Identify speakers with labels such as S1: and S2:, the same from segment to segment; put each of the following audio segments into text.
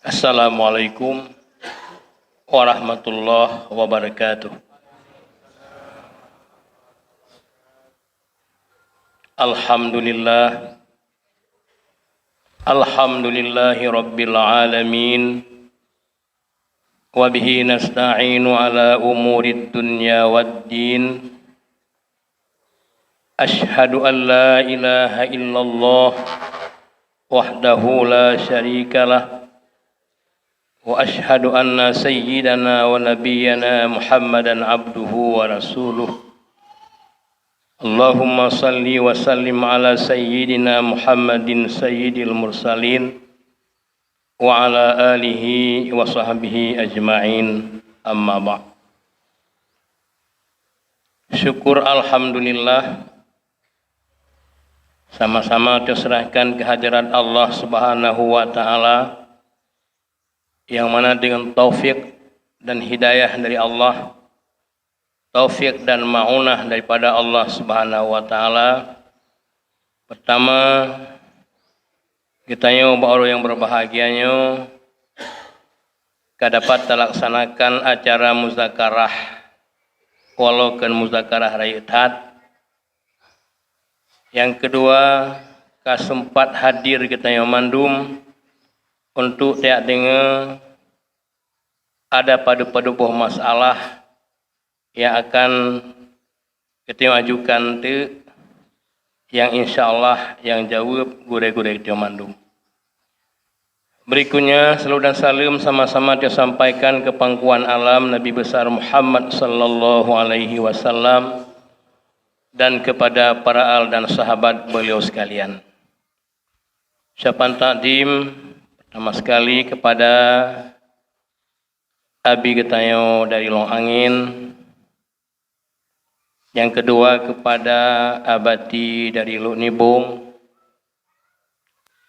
S1: Assalamualaikum warahmatullahi wabarakatuh. Alhamdulillah. Alhamdulillahi rabbil alamin. Wa bihi nasta'inu ala umurid dunya waddin. Ashhadu an la ilaha illallah wahdahu la syarikalah. Wa ashhadu anna sayyidana wa nabiyyana Muhammadan abduhu wa rasuluh. Allahumma salli wa sallim ala sayyidina Muhammadin sayyidil mursalin wa ala alihi wa sahbihi ajma'in, amma ba'd. Syukur alhamdulillah sama-sama terserahkan kehadiran Allah Subhanahu wa taala, yang mana dengan taufik dan hidayah dari Allah, taufik dan ma'unah daripada Allah Subhanahu wa taala, pertama kitanya baru yang berbahagianya dapat terlaksanakan acara muzakarah walaupun muzakarah rayat. Yang kedua, kasempat hadir kitanya mandum untuk tidak dengar ada pada masalah yang akan kita ajukan tu, yang insyaallah yang jawab gure-gure kita mandum. Berikutnya salam dan salam sama-sama disampaikan ke pangkuan alam Nabi besar Muhammad sallallahu alaihi wasallam dan kepada para al dan sahabat beliau sekalian. Ucapan takdim pertama sekali kepada Abi Getayo dari Long Angin. Yang kedua kepada Abati dari Luk Nibung.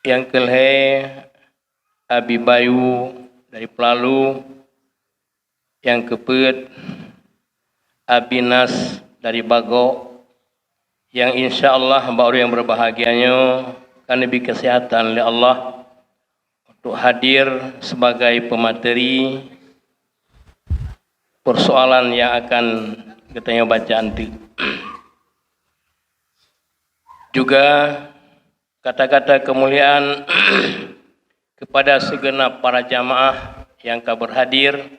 S1: Yang kelhe Abi Bayu dari Pelalu. Yang keempat Abi Nas dari Bagok. Yang insyaallah baru yang berbahagianya kan lebih kesehatan oleh Allah untuk hadir sebagai pemateri persoalan yang akan kita baca nanti. Juga kata-kata kemuliaan kepada segenap para jamaah yang berhadir,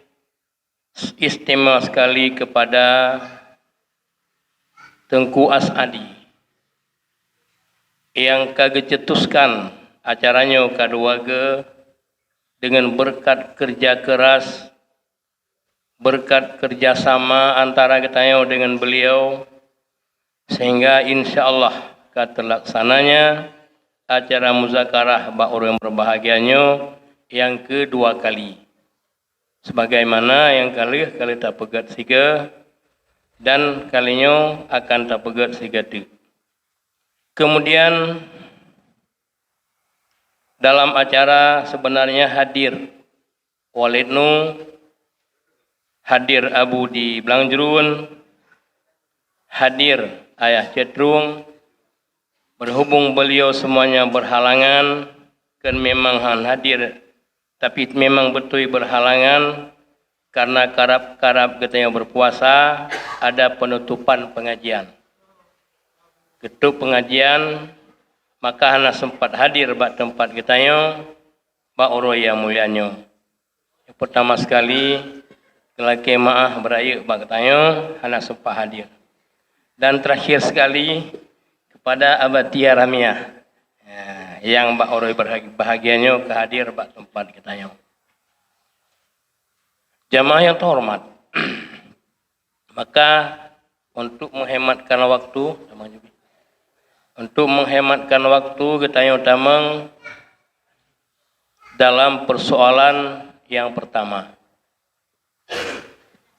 S1: istimewa sekali kepada Tengku As'adi yang kagecetuskan acaranya keluarga dengan berkat kerja keras, berkat kerjasama antara kita dengan beliau, sehingga insyaallah terlaksananya acara muzakarah ba'ur yang berbahagianya yang kedua kali. Sebagaimana yang kali tak pegat siga dan kalinya akan tak pegat siga tu. Kemudian dalam acara sebenarnya hadir Walidnu, hadir Abu di Blangjerun, hadir Ayah Cetrung. Berhubung beliau semuanya berhalangan, kan memang hadir, tapi memang betul berhalangan karena karab-karab katanya berpuasa, ada penutupan pengajian. Ketuk pengajian, maka hana sempat hadir bak tempat kitanya, bak orang yang mulianya. Yang pertama sekali, kelaki maaf beraya bak kitanya, hana sempat hadir. Dan terakhir sekali, kepada Abatia Ramiah, yang bak orang bahagianya kehadir bak tempat kitanya. Jamaah yang terhormat, maka untuk menghematkan waktu, kita utama dalam persoalan yang pertama.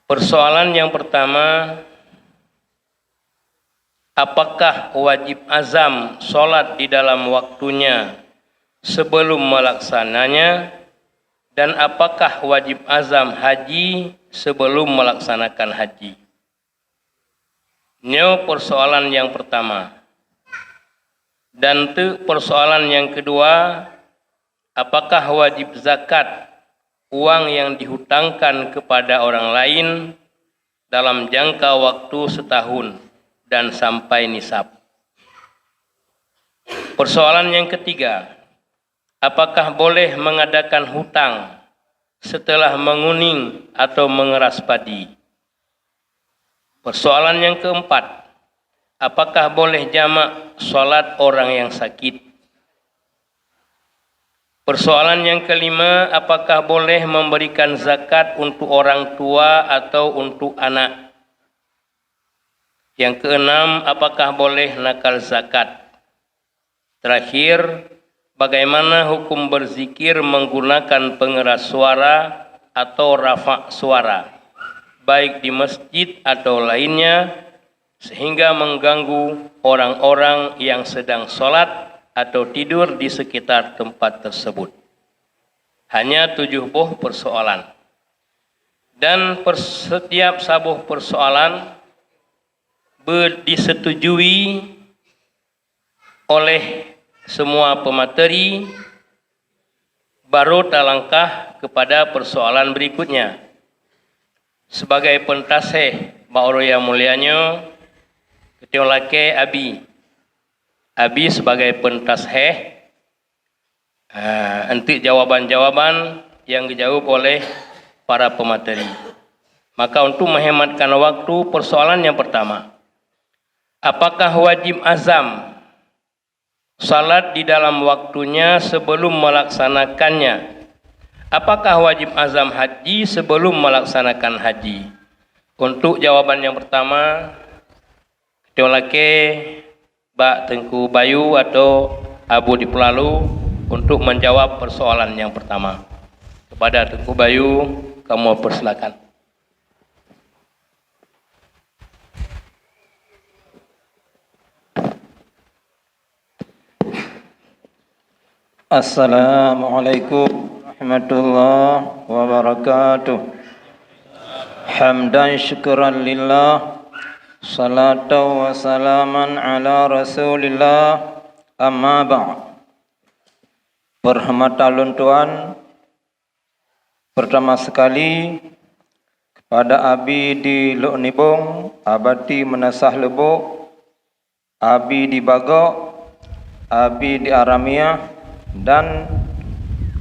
S1: Persoalan yang pertama, apakah wajib azam solat di dalam waktunya sebelum melaksananya, dan apakah wajib azam haji sebelum melaksanakan haji? Ini persoalan yang pertama. Dan persoalan yang kedua, apakah wajib zakat uang yang dihutangkan kepada orang lain dalam jangka waktu setahun dan sampai nisab. Persoalan yang ketiga, apakah boleh mengadakan hutang setelah menguning atau mengeras padi? Persoalan yang keempat, apakah boleh jamak solat orang yang sakit? Persoalan yang kelima, apakah boleh memberikan zakat untuk orang tua atau untuk anak? Yang keenam, apakah boleh nakal zakat? Terakhir, bagaimana hukum berzikir menggunakan pengeras suara atau rafa' suara, baik di masjid atau lainnya, sehingga mengganggu orang-orang yang sedang sholat atau tidur di sekitar tempat tersebut. Hanya 7 buah persoalan. Dan setiap sabuh persoalan disetujui oleh semua pemateri, baru talangkah kepada persoalan berikutnya. Sebagai pentasih Ba'oro yang mulianya, ketiolake Abi sebagai pentasih nanti jawaban-jawaban yang dijawab oleh para pemateri. Maka untuk menghematkan waktu, persoalan yang pertama, apakah wajib azam salat di dalam waktunya sebelum melaksanakannya? Apakah wajib azam haji sebelum melaksanakan haji? Untuk jawaban yang pertama, ketiolake Mbak Tengku Bayu atau Abu Dipelalu untuk menjawab persoalan yang pertama. Kepada Tengku Bayu, kamu persilakan.
S2: Assalamualaikum warahmatullahi wabarakatuh. Hamdan syukran lillah, salatu wa salaman ala rasulillah, amma ba'd. Berhormatan Tuan, pertama sekali kepada Abi di Luk Nibung, Abadi Menasah Lebuk, Abi di Bagok, Abi di Aramiah, dan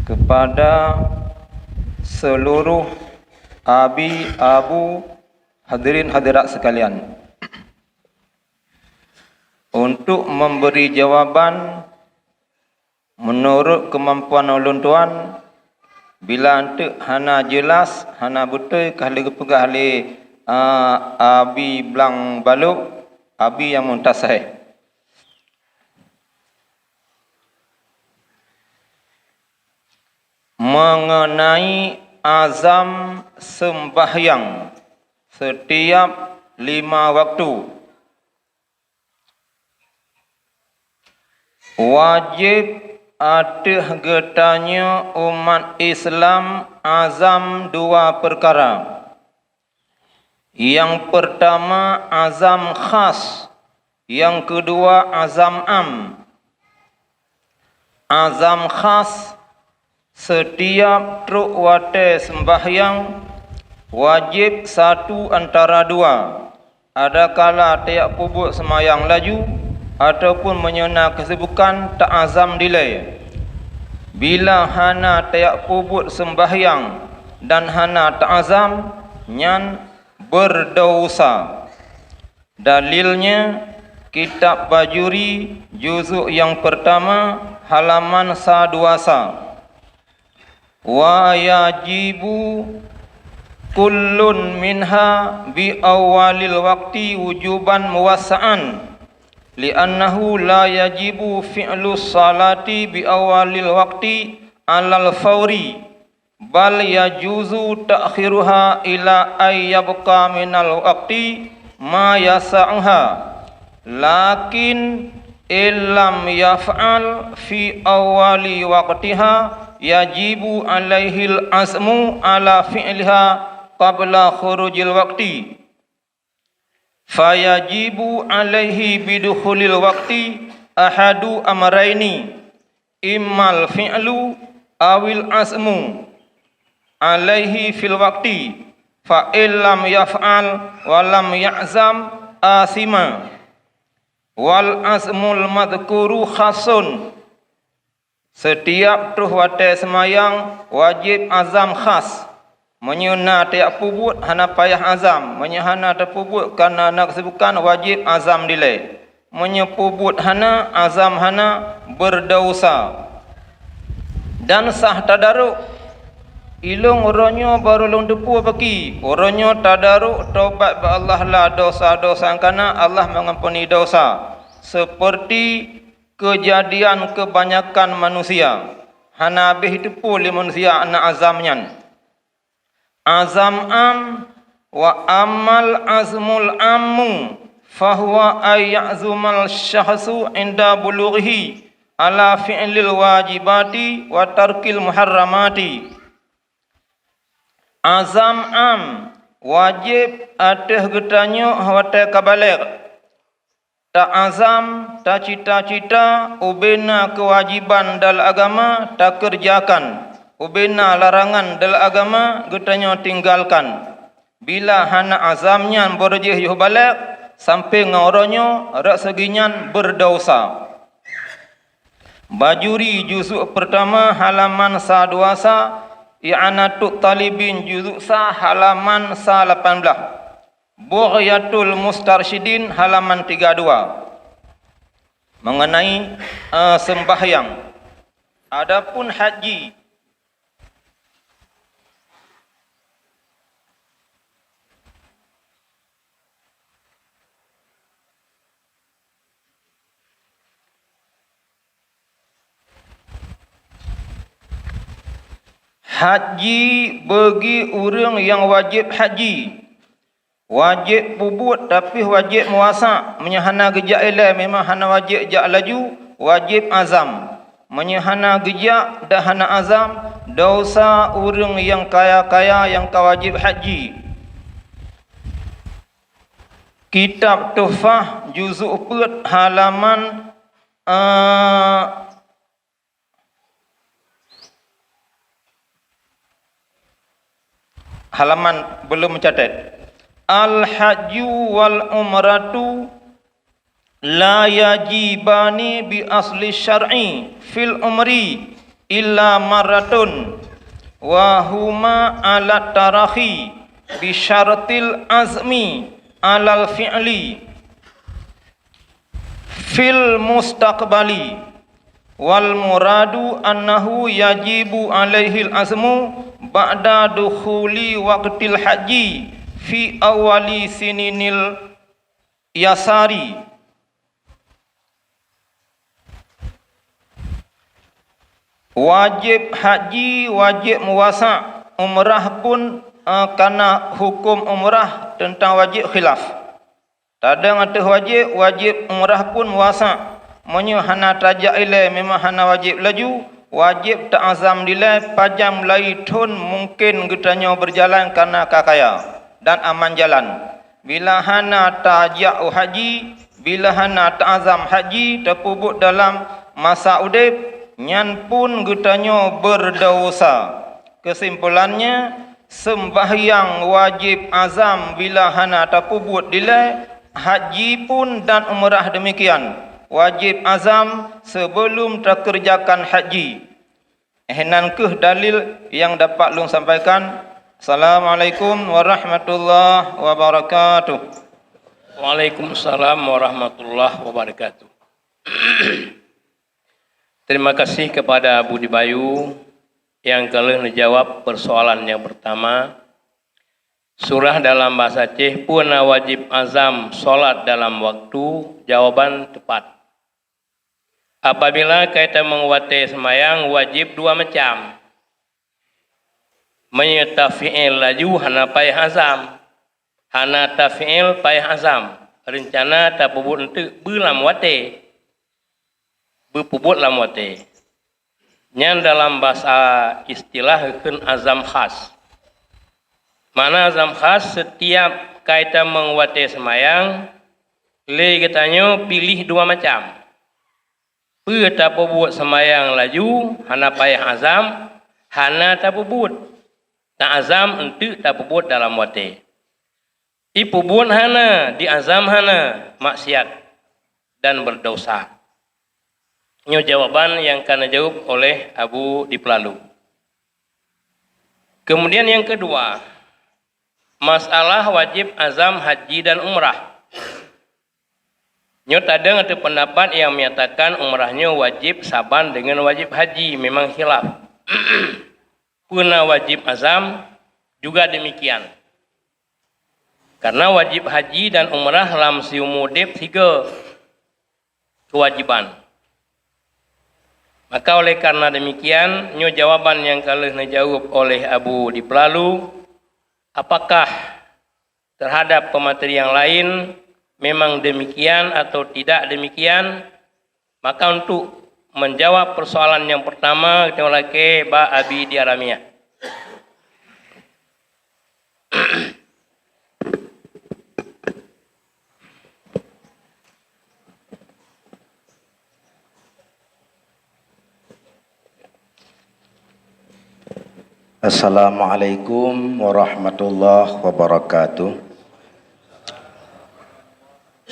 S2: kepada seluruh abi, abu, hadirin hadirat sekalian. Untuk memberi jawaban menurut kemampuan ulun tuan, bila antuk hana jelas, hana betul kahli pegah ahli abi belang baluk, abi yang muntasih. Mengenai azam sembahyang setiap 5 waktu, wajib ada getanya umat Islam azam 2 perkara. Yang pertama azam khas, yang kedua azam am. Azam khas, setiap truk wate sembahyang wajib satu antara dua. Adakala tiap pubuk semayang laju ataupun menyena kesibukan tak azam delay. Bila hana tiap pubuk sembahyang dan hana tak azam, nyan berdosa. Dalilnya kitab Bajuri juzuk yang pertama halaman 120. Wa yajibu kullun minha bi awalil waqti wujuban muwassa'an li'annahu la yajibu fi'lu salati bi awalil waqti alal fawri bal yajuzu ta'khiruha ila ay yabqa minal waqti ma yasa'ha lakin illam yaf'al fi awali waqtiha yajibu alaihil azmu ala fi'liha qabla khurujil waqti fayajibu alaihi bidukhulil waqti ahadu amraini immal fi'lu awil azmu alaihi fil waqti fa illam yaf'al wa lam ya'zam asima wal azmul madhkuru khasun. Setiap tuh wate semayang wajib azam khas. Menyuna tiap pubut hana payah azam. Menyahana terpubut karena nak kesibukan wajib azam dilai. Menyepubut hana azam hana berdosa. Dan sah tadaruk ilung oronyo baru long depu bagi. Oronyo tadaruk taubat ba Allah lah dosa-dosa kana Allah mengampuni dosa. Seperti kejadian kebanyakan manusia. Hana habis depu li manusia ana azamnya. Azam am wa amal azmul ammu fahuwa ayyazumal syahsu inda bulughihi ala fi'lil wajibati wa tarkil muharramati. Azam am wajib ateh getanyo wate kabaligh. Tak azam, tak cita-cita, ubena kewajiban dalam agama, tak kerjakan. Ubena larangan dalam agama, getanyo tinggalkan. Bila hana azamnya berjih yuh balik, sampai ngoronyo, rak seginyan berdosa. Bajuri juzuk pertama halaman sa 2 I'anatul Talibin juzuk sa halaman sa 18. Bughyatul Mustarsyidin halaman 32 mengenai sembahyang. Adapun haji, bagi orang yang wajib haji. Wajib bubut tapi wajib muasa. Menyahana gejak ilai memang hana wajib jak laju, wajib azam. Menyahana gejak dah hana azam, dosa orang yang kaya-kaya yang kawajib haji. Kitab Tuhfah juzuk 4 halaman belum mencatat. Al-hajju wal umratu la yajibani bi asli syar'i fil umri illa maratun wa huma ala tarahi bi syaratil azmi alal fi'li fil mustaqbali wal muradu annahu yajibu alaihil azmu ba'da dukhuli waqtil haji fi awali sininil yasari. Wajib haji, wajib muwasa. Umrah pun karena hukum umrah tentang wajib khilaf. Tadang atau wajib umrah pun muwasa. Menyu hana tajak ilai memang hana wajib laju. Wajib ta'azam dilai pajam lai tun mungkin getanyo berjalan karena kakaya dan aman jalan. Bila hana tajak haji, bila hana ta'azam haji terpubut dalam masa udip, nyan pun getanyo berdosa. Kesimpulannya, sembahyang wajib azam bila hana terpubut dilai, haji pun dan umrah demikian. Wajib azam sebelum terkerjakan haji. Nankah dalil yang dapat lung sampaikan. Assalamualaikum warahmatullahi wabarakatuh.
S1: Waalaikumsalam warahmatullahi wabarakatuh. Terima kasih kepada Budi Bayu yang telah menjawab persoalan yang pertama. Surah dalam bahasa Aceh pun wajib azam solat dalam waktu. Jawaban tepat. Apabila kita menguati semayang wajib 2 macam. Menyetafi'il laju hana payah azam. Hana tafi'il payah azam. Rencana tak pubut untuk belam wate. Berpubut lam wate. Yang dalam bahasa istilah kan azam khas. Mana azam khas setiap kita menguati semayang. Le katanya pilih 2 macam. Tak pubut semayang laju hana payah azam. hana tapubut. Ta'azam ente tapubut dalam wate. Ipubun hana, diazam hana, maksiat dan berdosa. Ini jawaban yang akan dijawab oleh Abu di Pelalu. Kemudian yang kedua, masalah wajib azam haji dan umrah. Nyot ada ngatu pendapat yang menyatakan umrahnya wajib saban dengan wajib haji, memang khilaf. Puna wajib azam juga demikian. Karena wajib haji dan umrah dalam siumudib 3 kewajiban. Maka oleh karena demikian, nyo jawaban yang kalau dijawab oleh Abu di Pelalu, apakah terhadap pemateri yang lain memang demikian atau tidak demikian? Maka untuk menjawab persoalan yang pertama, kita lagi Ba Abi di Aramia.
S3: Assalamualaikum warahmatullahi wabarakatuh.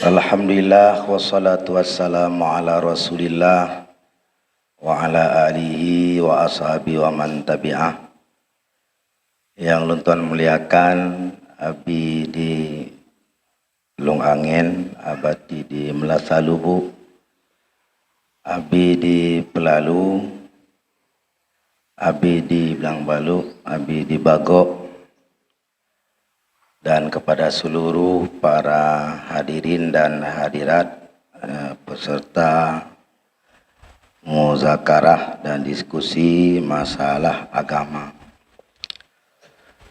S3: Alhamdulillah wassalatu wassalamu ala Rasulillah wa ala alihi wa ashabi wa man tabi'ah. Yang luntuan muliakan Abi di Lung Angin, abadi di Melasalubu, Abi di Pelalu, Abi di Blangbalu, Abi di Bagok, dan kepada seluruh para hadirin dan hadirat peserta muzakarah dan diskusi masalah agama.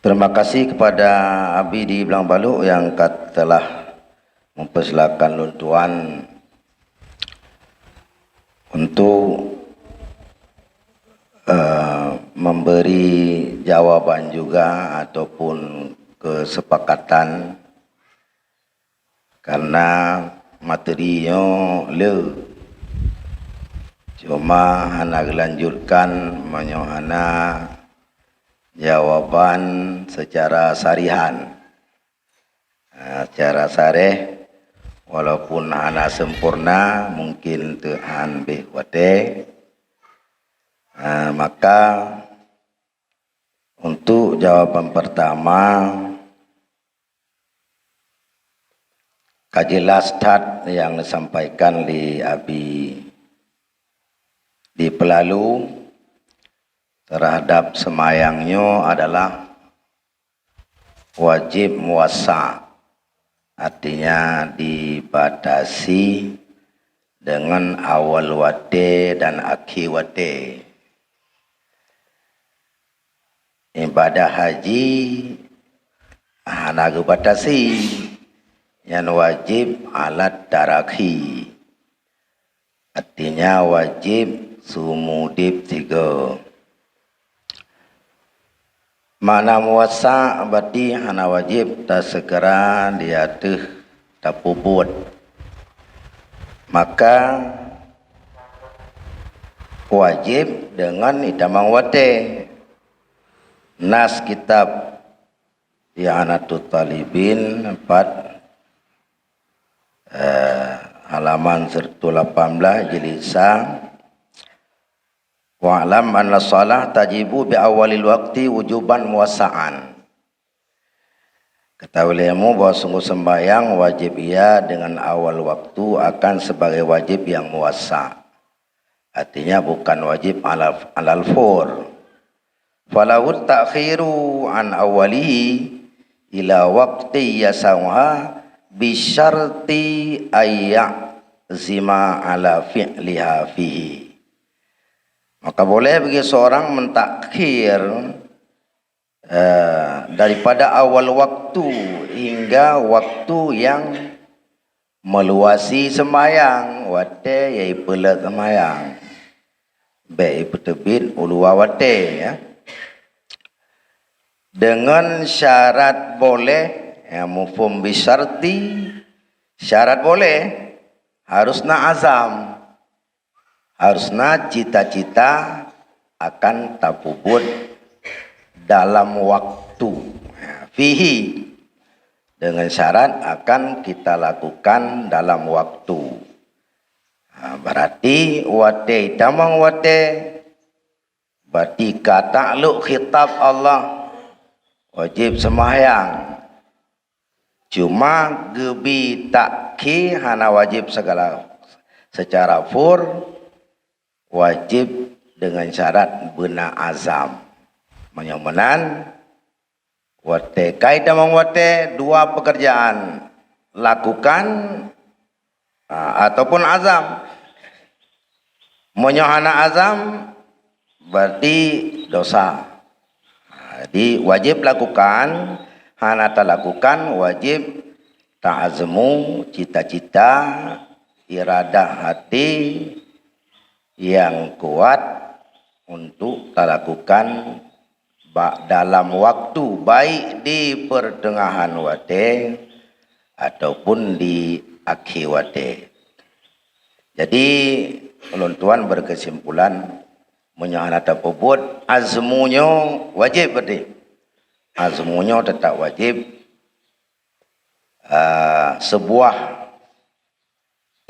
S3: Terima kasih kepada Abi di Blangbalu yang telah mempersilakan luntuan untuk memberi jawaban juga ataupun kesepakatan, karena materinya cuma hana gelanjutkan menyohana jawaban secara sarihan, secara sareh, walaupun hana sempurna mungkin Tuhan behwate. Maka untuk jawaban pertama, kajilah start yang disampaikan di Abi di Pelalu terhadap semayangnya adalah wajib muasa, artinya dibatasi dengan awal wate dan akhir wate. Ibadah haji hana batasi, yang wajib alat daraki, artinya wajib sumudib 3. Mana muasa berarti hana wajib tak segera dia tak puput. Maka wajib dengan itamang wate. Nas kitab I'anatul Talibin 4 halaman 118 jilid sa, wa'lam anna shalah tajibu bi awalil waqti wujuban muwassa'an. Ketahuilah bahwa sungguh sembahyang wajib ia dengan awal waktu akan sebagai wajib yang muwassa'. Artinya bukan wajib alal fur. Falahu ta'khiru an awalihi ila waqti yasawha bisyarti ayyazima ala fi'liha fihi. Maka boleh bagi seorang mentakhir daripada awal waktu hingga waktu yang meluasi sembahyang wate yai pelat sembahyang baik petebit ulua wate ya, dengan syarat boleh ya, mufhum bisyarti, syarat boleh harusna azam, harusna cita-cita akan tapubut dalam waktu. Fihi dengan syarat akan kita lakukan dalam waktu. Berarti wate tamang wate berarti takluk khitab Allah wajib sembahyang. Cuma gebi takki hana wajib segala secara fur wajib dengan syarat bena azam. Menyomenan wate kaitan mengwate dua pekerjaan lakukan ataupun azam. Menyohana azam berarti dosa. Jadi wajib lakukan, hana tak lakukan wajib ta'azmu cita-cita iradah hati yang kuat untuk tak lakukan dalam waktu baik di pertengahan wate ataupun di akhir wate. Jadi penontuan berkesimpulan menyohana tapubut azmunya wajib berarti. Azmunya tetap wajib. Sebuah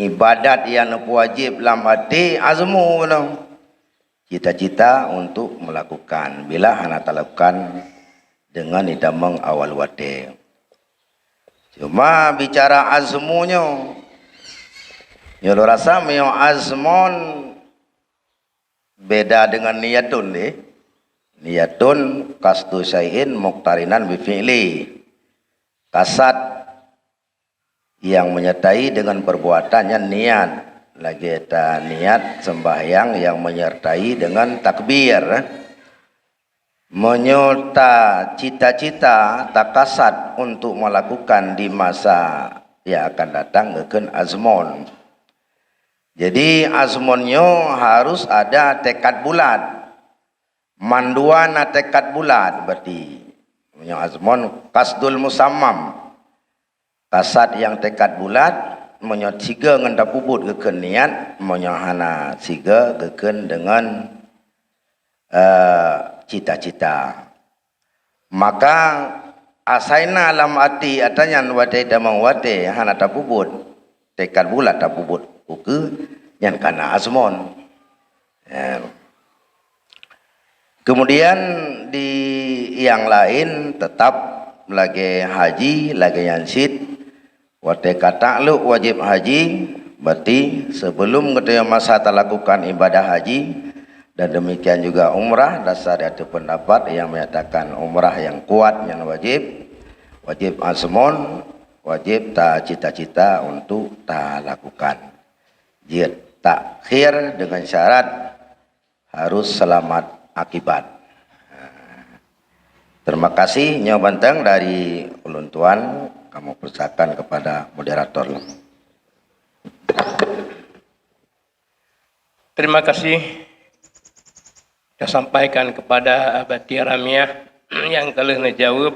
S3: ibadat yang wajib dalam hati azmu cita-cita untuk melakukan bila hana lakukan dengan idamang awal wate. Cuma bicara azmunya nyolo rasa meo azmon beda dengan niyatun deh. Niyatun kasdu syai'in muqtarinan bi fi'li. Kasad yang menyertai dengan perbuatannya niat. Lagi ta niat sembahyang yang menyertai dengan takbir. Menyerta cita-cita takasad untuk melakukan di masa yang akan datang ngeken azmon. Jadi azmonnya harus ada tekad bulat. Manduana tekad bulat berarti. Menyo azmon kasdul musammam. Kasad yang tekad bulat menyo siga ngan dapubut keken niat, menyo hana siga keken dengan cita-cita. Maka asaina alam ati atanya wate damang wate hana dapubut tekad bulat dapubut uke yang kana azmon. Kemudian di yang lain tetap lagi haji, lagi yansid. Wate katakluk wajib haji, berarti sebelum kita masa lakukan ibadah haji, dan demikian juga umrah, dasar ada pendapat yang menyatakan umrah yang kuat yang wajib azmon, wajib tak cita-cita untuk tak lakukan. Jika takhir dengan syarat harus selamat akibat. Terima kasih Nyo Banteng dari Ulun Tuan. Kamu persilakan kepada moderator.
S1: Terima kasih saya sampaikan kepada Abati Ramiah yang telah menjawab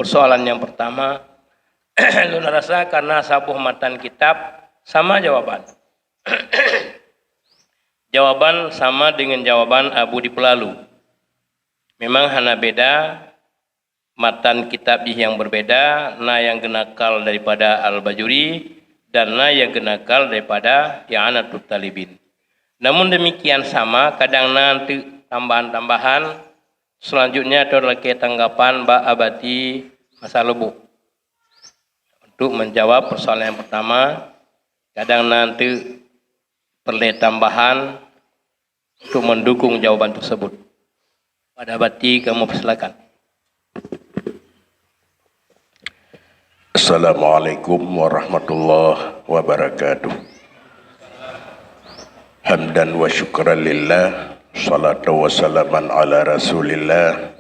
S1: persoalan yang pertama. Luna rasa karena sabuh matan kitab sama jawaban. Jawaban sama dengan jawaban Abu di Pelalu. Memang hana beda matan kitab yang berbeda, na yang genakal daripada Al-Bajuri dan na yang genakal daripada I'anatul Talibin. Namun demikian sama, kadang nanti tambahan-tambahan. Selanjutnya ada lagi tanggapan Mbak Abati Masa Lubuk untuk menjawab persoalan yang pertama. Kadang nanti perlu tambahan untuk mendukung jawaban tersebut. Pada Abati kamu persilakan.
S4: Assalamualaikum warahmatullahi wabarakatuh. Hamdan wa syukran lillah, salatu wa salaman ala rasulillah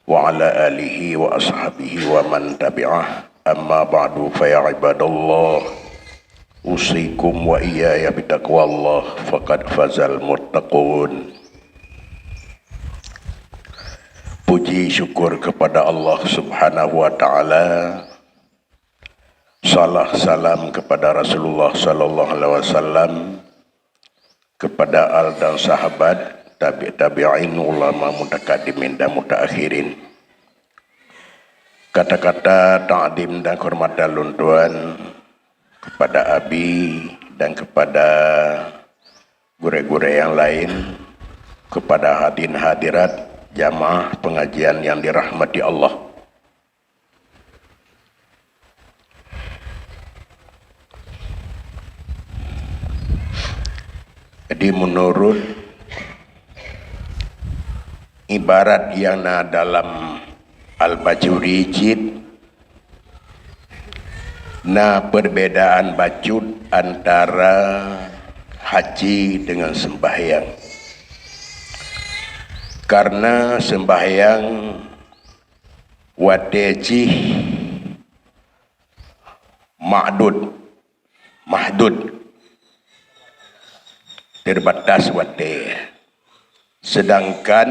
S4: wa ala alihi wa ashabihi wa man tabi'ah. Amma ba'du fa ya ibadallah, usikum wa iyaya bitaqwallah faqad fazal muttaqun. Puji syukur kepada Allah Subhanahu wa taala. Salah salam kepada Rasulullah sallallahu alaihi wasallam, kepada al dan sahabat tabi'in, ulama mutakaddimin dan mutaakhirin. Kata-kata ta'zim dan kehormatan luntuan kepada Abi dan kepada guru-guru yang lain, kepada hadirin hadirat jamaah pengajian yang dirahmati Allah. Jadi menurut ibarat yang ada dalam Al-Bajuri Jid, perbedaan bacud antara haji dengan sembahyang. Karena sembahyang wateji mahdud terbatas wate, sedangkan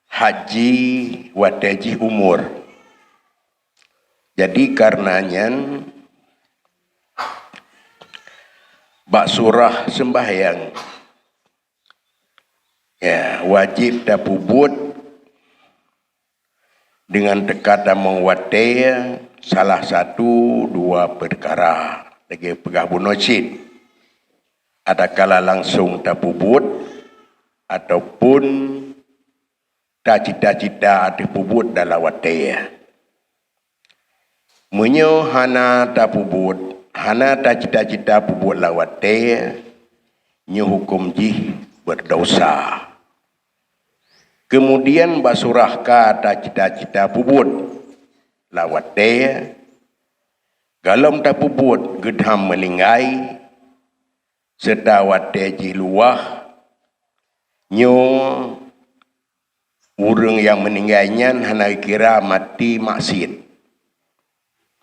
S4: haji wateji umur. Jadi karenanya bak surah sembahyang ya wajib tapubut dengan tekata mengwate salah satu dua perkara lagi pegah bunosid, adakala langsung tapubut ataupun tak cita-cita ada pubut dalam wate. Menyo hana tapubut, hana tak cita-cita pubut lawate, nyo hukum jih berdosa. Kemudian basurah kata cita-cita pubut lawate, galom tak pubut gedham melingai, serta wate ji luah, nyo urang yang meninggalnya hana kira mati maksiat.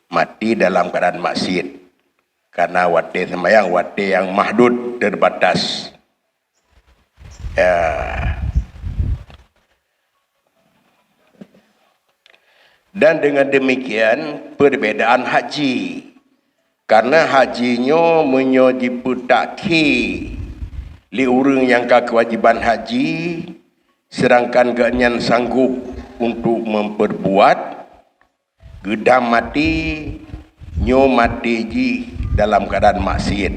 S4: Mati dalam keadaan maksiat. Karena wate sembahyang wate yang mahdud terbatas. Ya. Dan dengan demikian perbedaan haji. Karena hajinya menyodiputaki li urang yang kewajiban haji, sedangkan ganyan sanggup untuk memperbuat gedam mati, nyo mati ji dalam keadaan maksiat.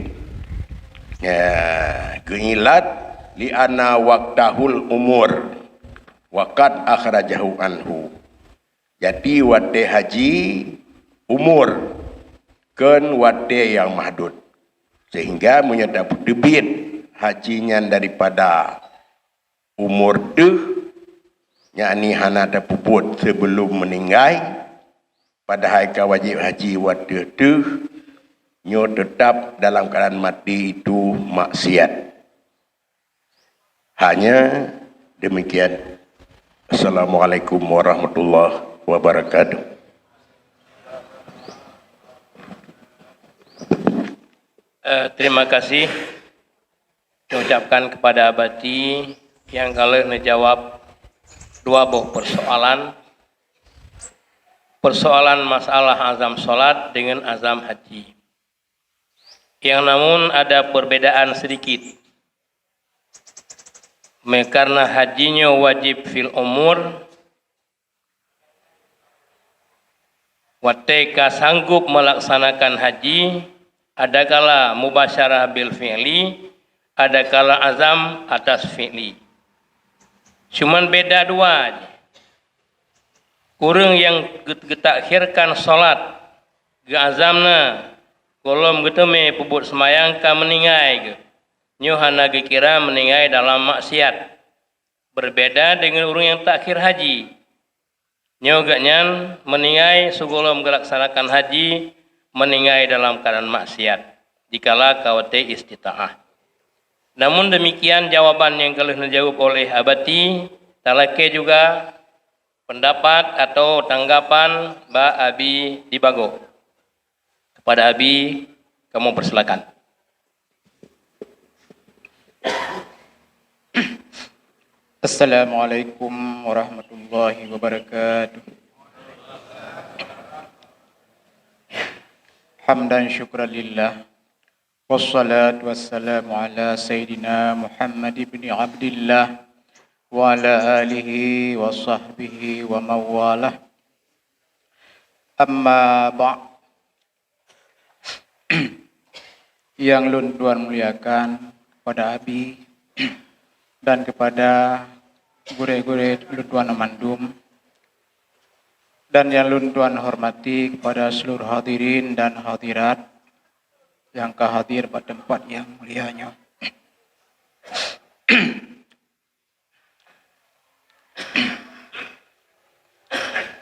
S4: Ya, keilat li anna waqtahul umur waqad akhrajahu anhu. Jadi wate haji umur kan wate yang mahdud, sehingga menyatakan debit hajinya daripada umur deh, yakni hana tapuput sebelum meninggal. Padahal wajib haji wate deh, nyo tetap dalam keadaan mati itu maksiat. Hanya demikian. Assalamualaikum warahmatullahi wabarakatuh.
S1: Terima kasih diucapkan kepada Abati yang kalau menjawab dua buah persoalan. Persoalan masalah azam solat dengan azam haji. Yang namun ada perbedaan sedikit. Karena hajinya wajib fil umur, wateka sanggup melaksanakan haji, adakala mubasyarah bil fi'li, adakala azam atas fi'li. Cuman beda dua aja. Kurang yang getakhirkan solat ge azamna kolom geteme pubut semayang ka meningai ge. Nyo hana ge kira meningai dalam maksiat. Berbeda dengan orang yang takhir haji. Nyo ganyan meningai sebelum melaksanakan haji, meningai dalam keadaan maksiat dikala kawate istita'ah. Namun demikian jawaban yang telah dijawab oleh Abati, talake juga pendapat atau tanggapan Mbak Abi Dibago. Kepada Abi, kamu persilakan.
S5: Assalamualaikum warahmatullahi wabarakatuh. Hamdan syukran lillah Wassalatu wassalamu ala Sayyidina Muhammad ibn Abdillah wa ala alihi wa sahbihi wa mawalah. Amma ba' Yang lun tuan muliakan kepada Abi dan kepada gure-gure lun tuan Mandum, dan yang lun tuan hormati kepada seluruh hadirin dan hadirat yang kehadir pada tempat yang mulianya.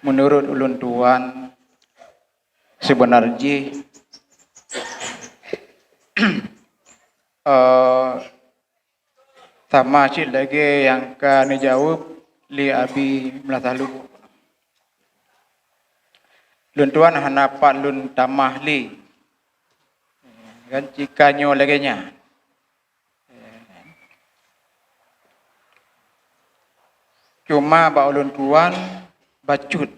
S5: Menurut ulun tuan, sebenarnya sama cik lagi yang kan jawab li Abi melatahlu. Lun tuan hanapat lun tamah li kan jika nyo lagi nya. Cuma ba ulun tuan bacut.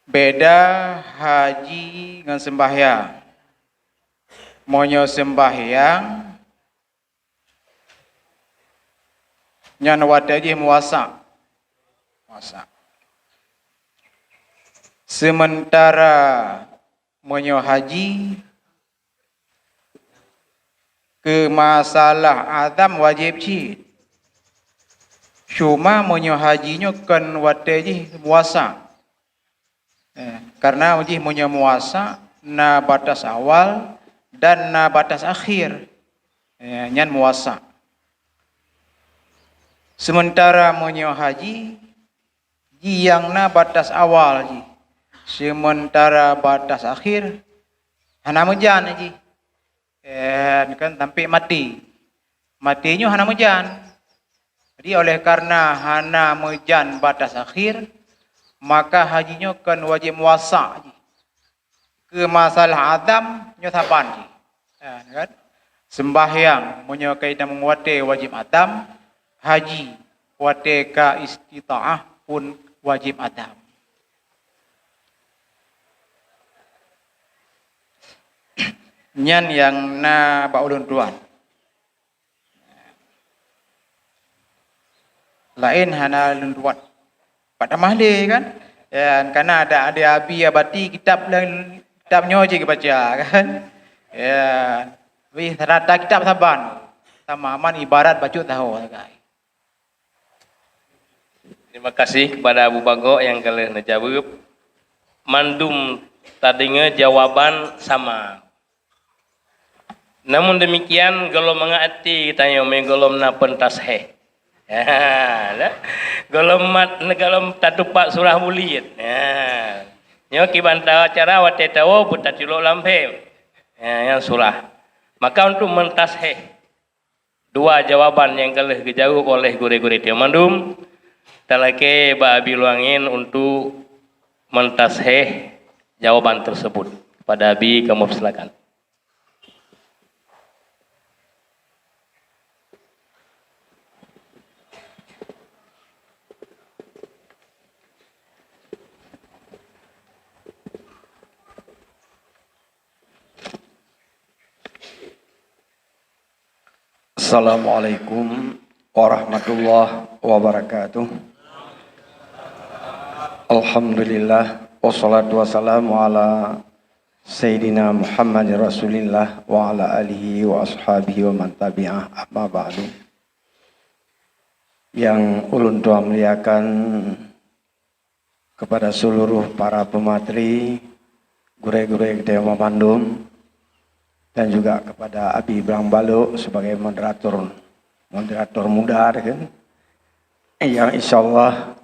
S5: Beda haji dengan sembahyang. Monyo sembahyang nyan wadaji muasa. Sementara monyo haji ke masalah azam wajib cid. Cuma monyo hajinya kan wadaji muasa. Karena wajib monyo muasa na batas awal dan na batas akhir. Nyan muasa. Sementara monyo haji yang na batas awal ji. Sementara batas akhir hana mujan ji. Kan sampai mati. Matinya hana mujan. Jadi oleh karena hana mujan batas akhir, maka hajinya kan wajib muasa ji. Ke masalah adam nyotapan ji. Kan? Sembahyang munyo kaitan menguate wajib adam, haji wate ka istita'ah pun wajib adam. Nyan yang na baulun tuan. Lain hana lun tuan. Pada mahli kan? Ya, karena ada abi abati kitabnya je baca kan. Ya, wi rata kitab saban. Tamaman ibarat baca tahu guys.
S1: Terima kasih kepada Abu Bago yang kalian jawab. Mandum tadinya jawaban sama. Namun demikian golom mengati tanya golom na pentas he. Ya, golom tatupak surah bulit. Ya. Nyo kibanta acara wate tawo butatilo lampe. Ya, yang surah. Maka untuk mentas he. Dua jawaban yang kalian dijawab oleh gure-gure dia mandum. Talake ba abi luangin untuk mentas he jawaban tersebut. Pada abi kamu silakan.
S6: Assalamualaikum warahmatullahi wabarakatuh. Alhamdulillah wassalatu wassalamu ala Sayyidina Muhammad Rasulillah wa ala alihi wa ashabihi wa man tabi'ah amma ba'du. Yang ulun tua muliakan kepada seluruh para pematri, gure-gure Dewa Mandum, dan juga kepada Abi Ibrahim Baluk sebagai moderator muda kan, yang insyaallah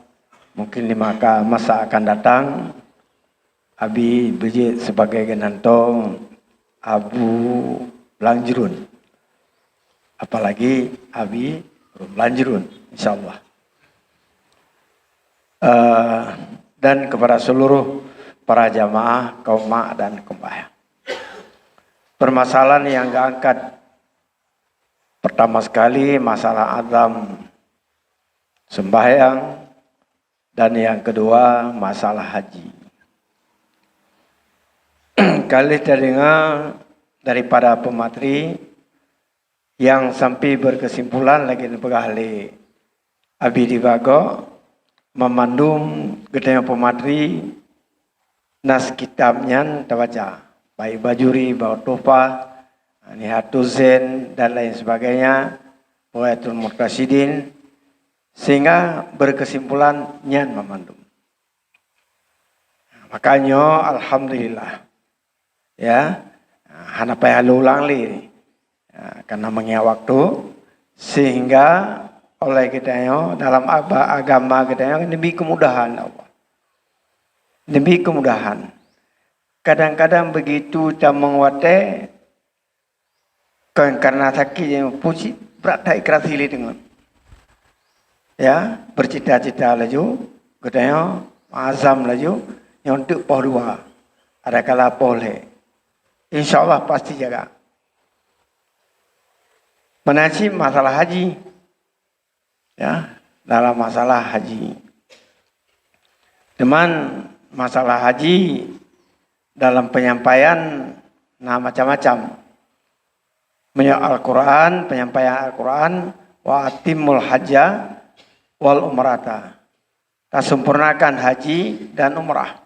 S6: mungkin di masa akan datang Abi berjit sebagai genantong Abu Belanjrun, apalagi Abi Belanjrun insyaallah. Dan kepada seluruh para jamaah kaum mak dan kaum ayah. Permasalahan yang diangkat pertama sekali masalah azam sembahyang, dan yang kedua masalah haji. Kali terdengar daripada pemateri yang sampai berkesimpulan lagi pegahli Abi Dibago memandum gedenya pemateri nas kitabnya terbaca baik bajuri, bawa topa, nihatul zen dan lain sebagainya, Buayatul Murtasidin, sehingga berkesimpulan nyan memandum. Makanya alhamdulillah ya, hana payah ulang li karena mengia waktu, sehingga oleh kita dalam agama kita lebih kemudahan Allah, lebih kemudahan. Kadang-kadang begitu kita menguatkan karena sakit puji berat ikhlas hili dengan ya bercita-cita laju katanya azam laju yang untuk poh dua ada kala boleh insyaallah pasti jaga menasib masalah haji ya dalam masalah haji teman masalah haji dalam penyampaian macam-macam Al-Quran, penyampaian Al-Quran, wa atimul hajja wal umrata. Tak sempurnakan haji dan umrah.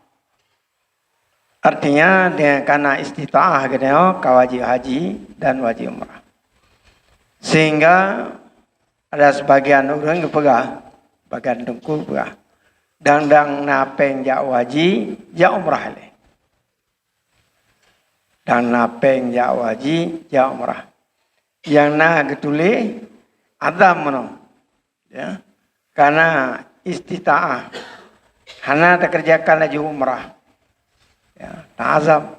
S6: Artinya dengan karena istita'ah gitu kawajib haji dan wajib umrah. Sehingga ada sebagian orang yang pegah, bagian dengkul pegah. Dang napeng ja wajib, ja umrah le. Dang napeng ja wajib, ja umrah. Yang na getule adam mano ya karena istita'ah hana terkerjakan lagi umrah ya ta'azam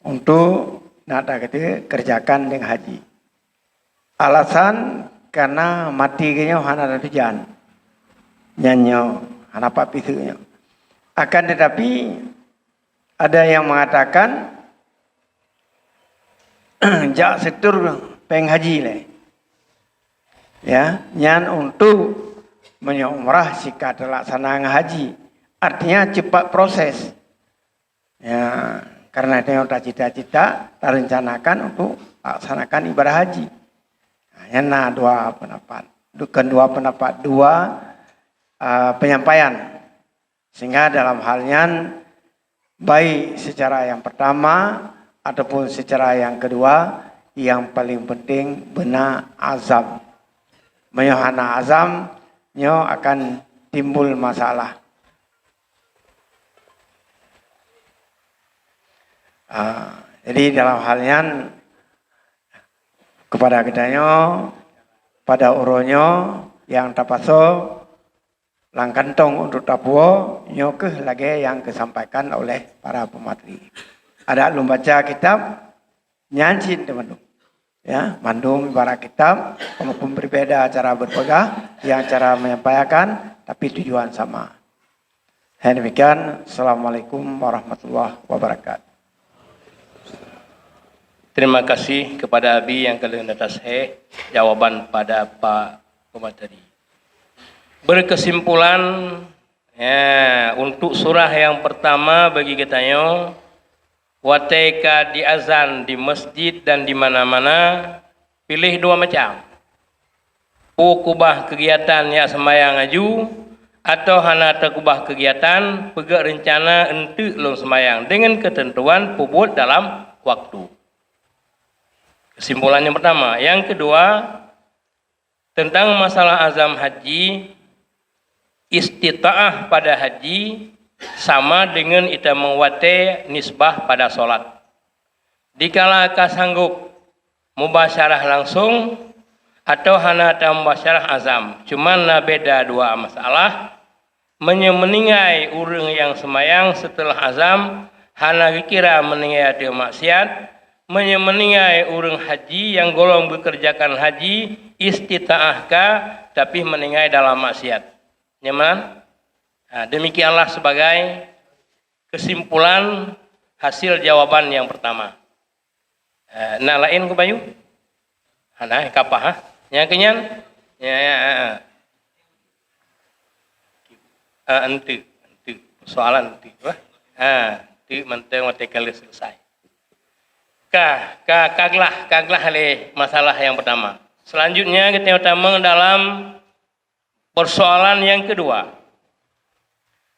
S6: untuk nada kerjakan dengan haji alasan karena mati kenya hana ada tujuan nyanyo hana papisunya akan tetapi ada yang mengatakan jak setur peng haji le. Ya, nyan untuk menyumrah jika terlaksana haji. Artinya cepat proses. Ya, karena dia udah cita-cita terencanakan untuk laksanakan ibadah haji. Hanya dua pendapat. Dua penyampaian. Sehingga dalam halnya baik secara yang pertama ataupun secara yang kedua, yang paling penting benar azam. Menyohana azam, nyo akan timbul masalah. Jadi dalam halnya kepada kitanya, pada uronyo yang tapaso, langkantong untuk tapuo, nyo lagi yang disampaikan oleh para pemateri. Ada membaca kitab nyancin teman-teman. Ya, mandum ibarat kitab, walaupun berbeda cara berpegang, yang cara menyampaikan, tapi tujuan sama. Demikian, Assalamualaikum warahmatullahi wabarakatuh.
S1: Terima kasih kepada Abi yang kalian atas jawaban pada Pak Pemateri. Berkesimpulan, ya, untuk surah yang pertama bagi kitanya, wateka di azan di masjid dan di mana-mana, pilih dua macam. Kubah kegiatan ya semayang aju atau hana kubah kegiatan pegak rencana untuk long semayang dengan ketentuan pubut dalam waktu. Kesimpulan yang pertama. Yang kedua, tentang masalah azam haji, istita'ah pada haji sama dengan kita mewate nisbah pada solat. Dikala ka sanggup mubasyarah langsung atau hana mubasyarah azam. Cuman beda dua masalah. Menyemeningai orang yang semayang setelah azam hana kira meningai ada maksiat. Menyemeningai orang haji yang golong bekerjakan haji istita'ah ka tapi meningai dalam maksiat. Nyaman? Nah, demikianlah sebagai kesimpulan hasil jawaban yang pertama. Nah, lain ke Bayu? Nah, kapah ha? Yang kenyan? Ya. Ente. Soalan ente. tu mentang kali selesai. Kaglah le masalah yang pertama. Selanjutnya kita utama dalam persoalan yang kedua.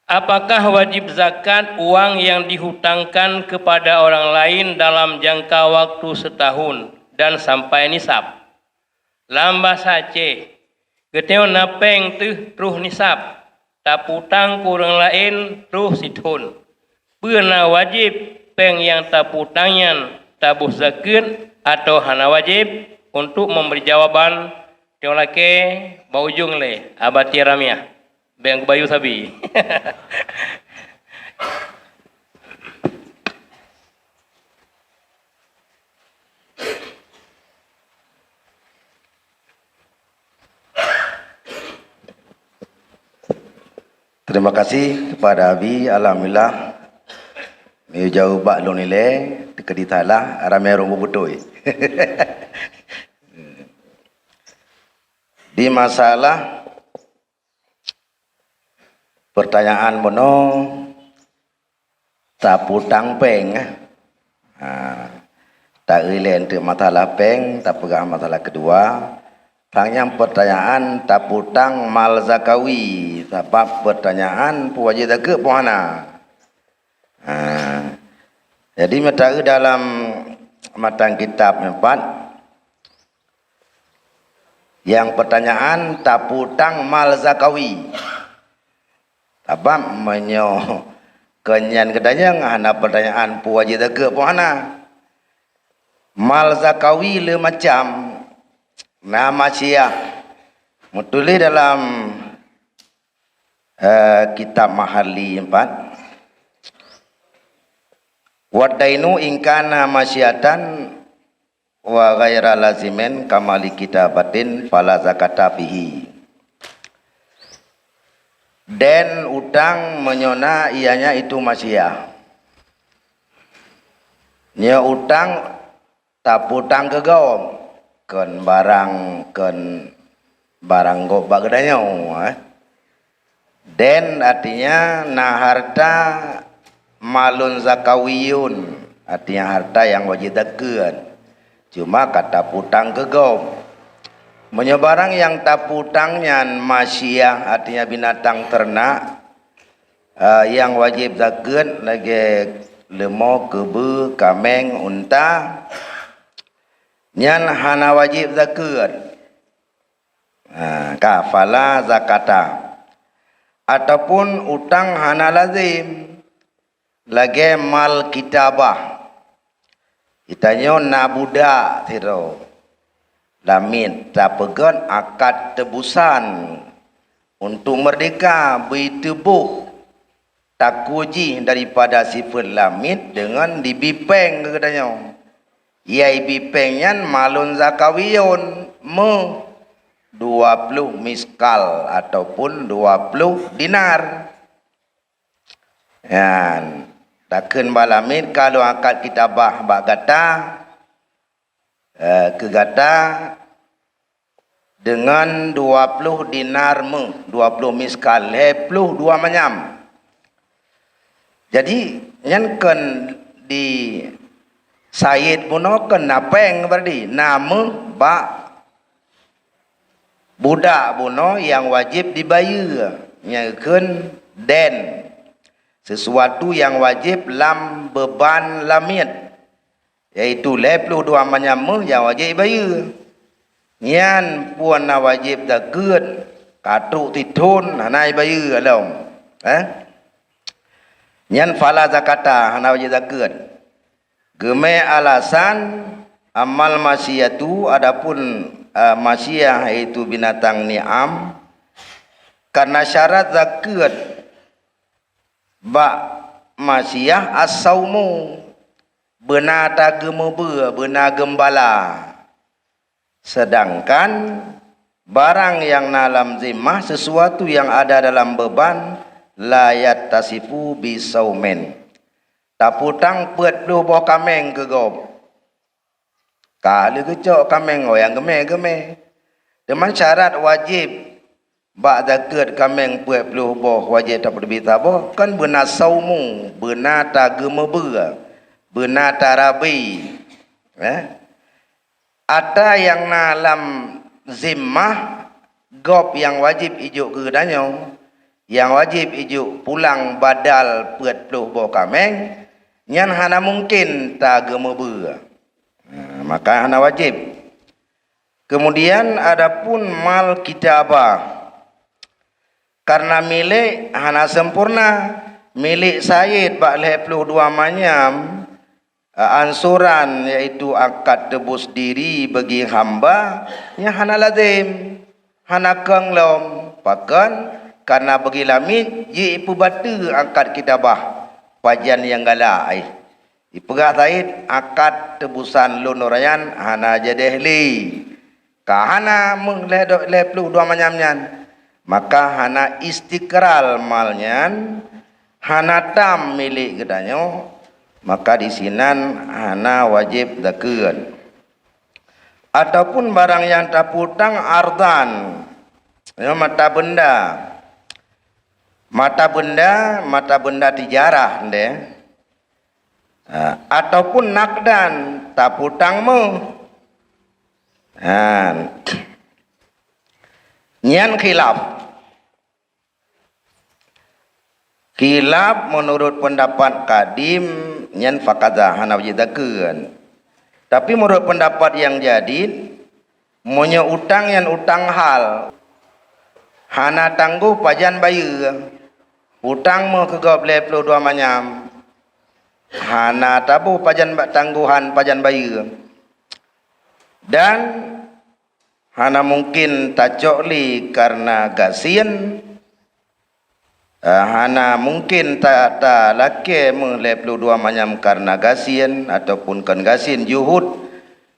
S1: Apakah wajib zakat uang yang dihutangkan kepada orang lain dalam jangka waktu setahun dan sampai nisab? Lambah sace, kita napeng tu terus nisab, tak putang ke orang lain terus situn. Pernah wajib peng yang tak putangnya tabuh zakat atau hana wajib untuk memberi jawaban tiang laki baujung le abati ramiah beng bayu sabi.
S3: Terima kasih kepada Abi. Alhamdulillah mi jauh bak lo nilai dekeditalah ramai rumbu betul. Di masalah pertanyaan mono tak putang peng, tak relate untuk masalah peng, tak pegang masalah kedua. Tanya pertanyaan tak putang mal zakawi, sebab pertanyaan wajib zakat puana. Jadi metara dalam matan kitab 4 yang pertanyaan tak putang mal zakawi. Sebab menyo kenyan kedanya ngana pertanyaan wajib zakat puana. Mal zakawi le macam nama syiah mutulis dalam kitab Mahalli 4 wadainu ingkana masyiatan wa ghaira lazimin kamali kitabatin fala zakata fihi. Dan utang menyona ianya itu masyiah. Nya utang tak putang ke gaum ken barang gobak gedanya. Dan artinya na harta malun zakawiyun, artinya harta yang wajib zakat. Cuma kata putang ke gaum. Menyebarang yang tak putangnya masyiah, artinya binatang ternak yang wajib zakat lagi lemau, kebe, kameng, unta. Nyan hana wajib zakat. Kafala zakata. Ataupun utang hana lazim. Lagi mal kitabah. Itanya nabuda tiro. Lamit tapegan akad tebusan untuk merdeka bertebuh tak kuji daripada sifat lamit dengan dibipeng katanya. Yai bipengnya malun zakawiyun 20 miskal ataupun 20 dinar. Yan takkan balamit kalau akad kitabah bak gata ke gata dengan 20 dinar 20 miskal 22 manyam. Jadi yang kan di Sayyid puno kena peng berarti nama bak budak puno yang wajib dibayar yang kan den sesuatu yang wajib lam beban lamit iaitu 22 manyam yang wajib dibayar. Nyan puan wajib zakat katuk titun hana bayar alom. Nyan fala zakata hana wajib zakat. Geme alasan amal masyiyatu adapun masyiyah itu binatang ni'am karena syarat zakat bak masyiyah as-saumu benar tak gemeba benar gembala. Sedangkan barang yang dalam zimmah sesuatu yang ada dalam beban layat tasifu bisaumen. Tak putang pet lu bawa kameng ke gob. Kali kecok kameng yang geme. Dengan syarat wajib bak zakat kameng 20 boh wajib tak lebih taboh kan benar saumu benar tagema benar tarabi ada yang dalam zimmah gop yang wajib ijuk kedanyo yang wajib ijuk pulang badal 40 boh kameng nyan hana mungkin tagema maka hana wajib. Kemudian adapun mal kitabah karena milik hana sempurna milik Sayyid bak 22 manyam ansuran yaitu akad tebus diri bagi hamba nya hana lazim hana kenglom pakan karena bagi lamit ye ipu batu akad kitabah pajan yang galai ipegah Sayyid akad tebusan lunurayan hana jadehli kahana mengledok 22 manyam nyan maka hana istikral malnyan hana tam milik gedanyo maka di sinan hana wajib zakat ataupun barang yang taputang ardan mata benda tijarah ataupun nakdan taputang nyan khilaf menurut pendapat kadim nyan fakada hana wajib zakat tapi menurut pendapat yang jadid monya utang yang utang hal hana tangguh pajan bayar utang mo ke 22 manyam hana tabuh pajan tangguhan pajan bayar dan hana mungkin tajokli karena gasin hana mungkin tak laki 22 manyam karena gasin ataupun kan gasin juhud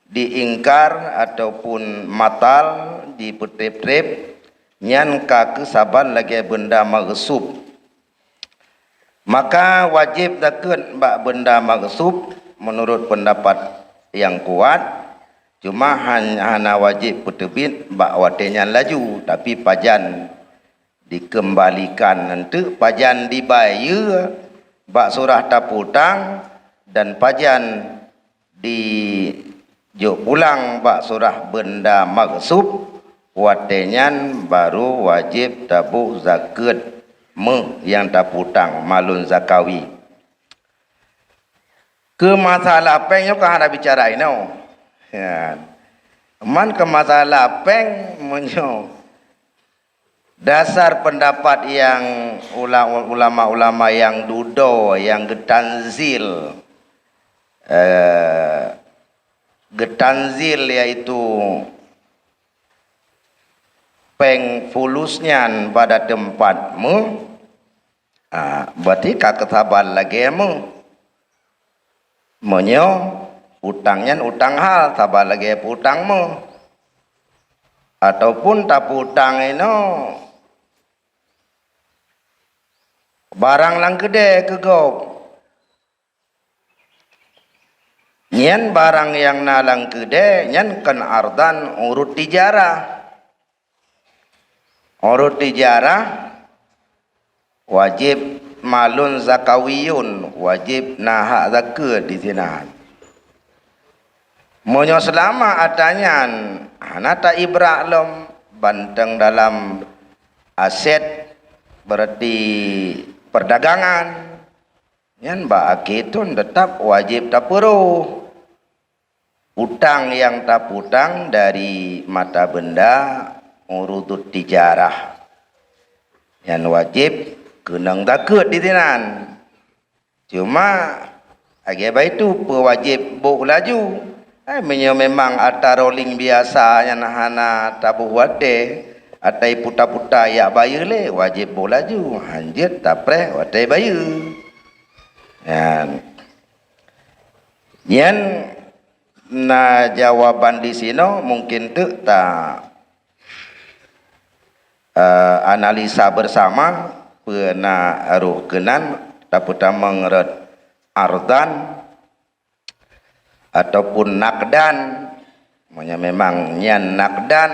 S3: diingkar ataupun matal dipetrip-trip nyan ka kesaban lagi benda magsub maka wajib zakat bak benda magsub menurut pendapat yang kuat cuma hana wajib petebit bak watenya laju tapi pajan dikembalikan nanti pajan dibayar bak surah taputang dan pajan di jok pulang bak surah benda magsub watenyan baru wajib tabuh zakat yang taputang malun zakawi ke masalah pengnya kah ada bicara ini ya man ke masalah peng menyo dasar pendapat yang ulama-ulama yang dudo yang getanzil yaitu peng fulusnya pada tempatmu berarti kaketaban lagi menyo utangnya utang hal tabal lagi utangmu ataupun taputang ini barang lang gede kegop nyen barang yang nalang gede nyen kan ardan urut tijarah wajib malun zakawiyun wajib nahak zakat di sini monyo selama adanya anata ibrak lom banteng dalam aset berarti perdagangan yan ba akitun tetap wajib tapuru utang yang taputang dari mata benda urutut tijarah yang wajib kenang zakat di tinan cuma agak itu pewajib buk laju memang ada rolling biasa yang hana tabuh wate atai puta-puta ya bayar le wajib buk laju hanjit tapre wate bayar yan na jawaban di sini mungkin tu tak analisa bersama pernah aruh kenan taputa mengeret ardan ataupun nakdan memang nyan nakdan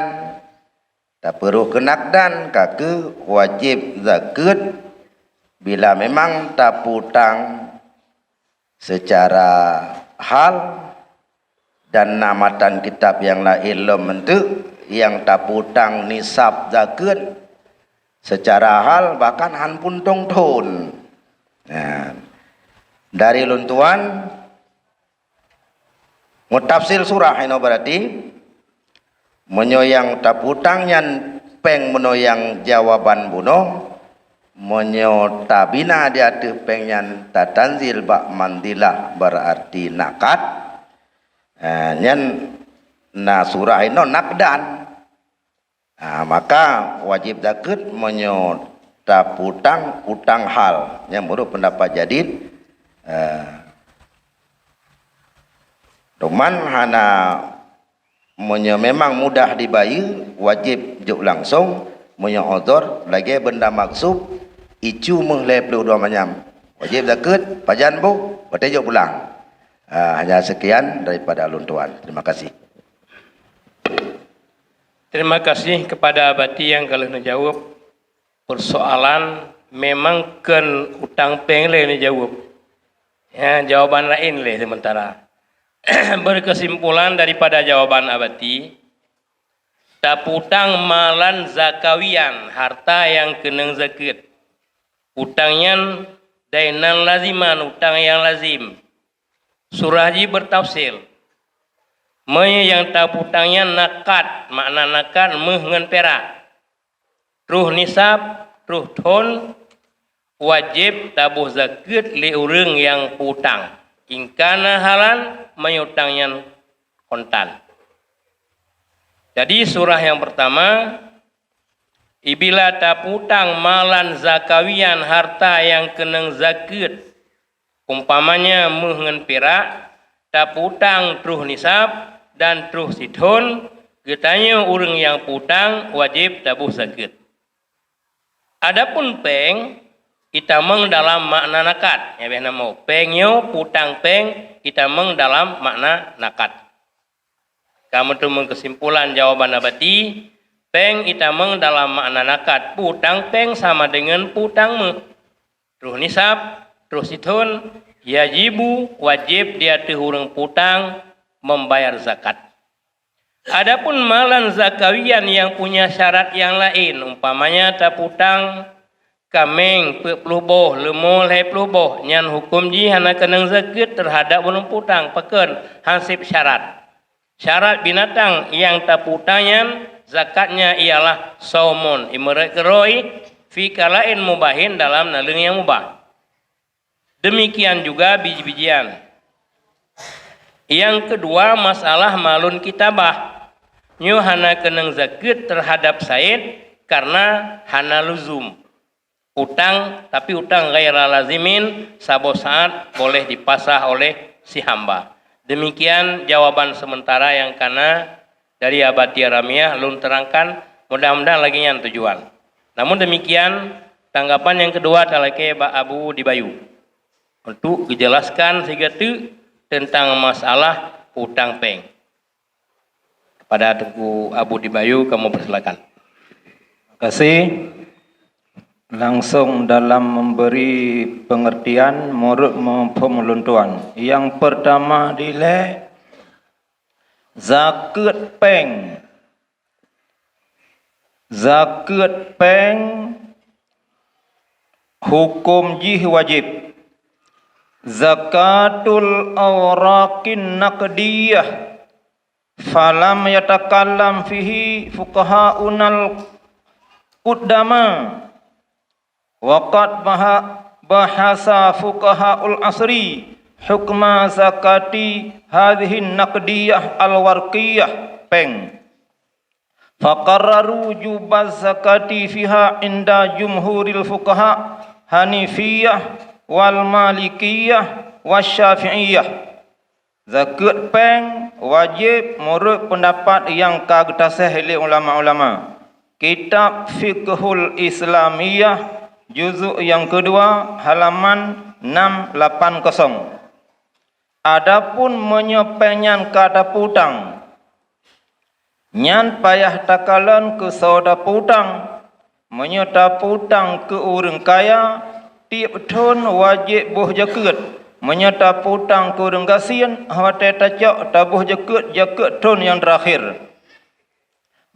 S3: Tak perlu kenakdan kake wajib zakat bila memang tak putang secara hal dan namatan kitab yang lain lo mentu yang tak putang nisab zakat secara hal bahkan han pun tong-ton. Nah, dari luntuan mutafsil surah ini berarti menyoyang taputangnya peng menoyang jawaban buno menyo tabina dia tu pengyan tatanzil bak mandilah berarti nakat nyan na surah ini nakdan. Maka wajib zakat menyo taputang utang hal yang menurut pendapat jadid Doman hana menyo memang mudah dibayar wajib juk langsung menyo odor lagi benda maksud icu menglep dua macam wajib zakat pajan bu bertejuk pulang. Hanya sekian daripada alun tuan. Terima kasih.
S1: Terima kasih kepada abati yang kalau menjawab persoalan memang ken utang peng le jawab. Ya, jawaban lain le sementara. Berkesimpulan daripada jawaban abati, taputang malan zakawian harta yang kena zakat. Utangnya dainan laziman utang yang lazim. Surah Ji bertafsir. Yang taputangnya nakat, makna nakat mengen perak. Ruh nisab, ruh ton wajib tabuh zakat li urang yang putang. Ingkana halan menyutangnya kontan. Jadi surah yang pertama, ibila taputang malan zakawian harta yang kena zakat, umpamanya mengen perak, taputang truh nisab dan truh sidhon, getanya orang yang putang wajib tabuh zakat. Adapun peng itameng dalam makna nakat, ya beh namo pengyo putang peng itameng dalam makna nakat. Kamu tu kesimpulan jawaban abati, peng itameng dalam makna nakat, putang peng sama dengan putang me. Truh nisab, truh sidhon, yajibu wajib dia tu orang putang membayar zakat. Adapun malan zakawian yang punya syarat yang lain, umpamanya taputang kameng peluboh lemol hai peluboh nyan hukum ji hana kena zakat terhadap orang putang peken hansip syarat. Syarat binatang yang taputangnya zakatnya ialah saumun imrekeroi fi kalain mubahin dalam naleng yang mubah. Demikian juga biji-bijian. Yang kedua masalah malun kitabah. Nyu hana kena zakat terhadap said karena hana luzum. Utang tapi utang ghaira lazimin sabo saat boleh dipasah oleh si hamba. Demikian jawaban sementara yang kana dari abati Ramiah lun terangkan, mudah-mudahan lagi yang tujuan. Namun demikian tanggapan yang kedua talake Pak Abu Dibayu untuk dijelaskan sehingga tu tentang masalah utang peng. Kepada Tengku Abu Dibayu kamu persilakan.
S2: Terima kasih. Langsung dalam memberi pengertian menurut pemeluntuan. Yang pertama dile zakat peng. Zakat peng hukum jih wajib. Zakatul awraqin naqdiyah falam yatakallam fihi fuqaha'unal qaddama waqad bahasa fuqaha'ul asri hukma zakati hadhihi naqdiyah al-warqiyah peng faqarraru jubaz zakati fiha inda jumhuril fuqaha hanifiyah wal malikiyah wasyafi'iyah. Zakat peng wajib menurut pendapat yang kagetasah oleh ulama-ulama. Kitab Fiqhul Islamiyah juzuk yang kedua halaman 680. Adapun menyepenyan kata putang Nyan payah takalan ke saudara putang, menyata putang ke orang kaya, tiap tahun wajib buh jaket. Menyata putang ke orang kasian, hawate tacak tabuh jaket tahun yang terakhir.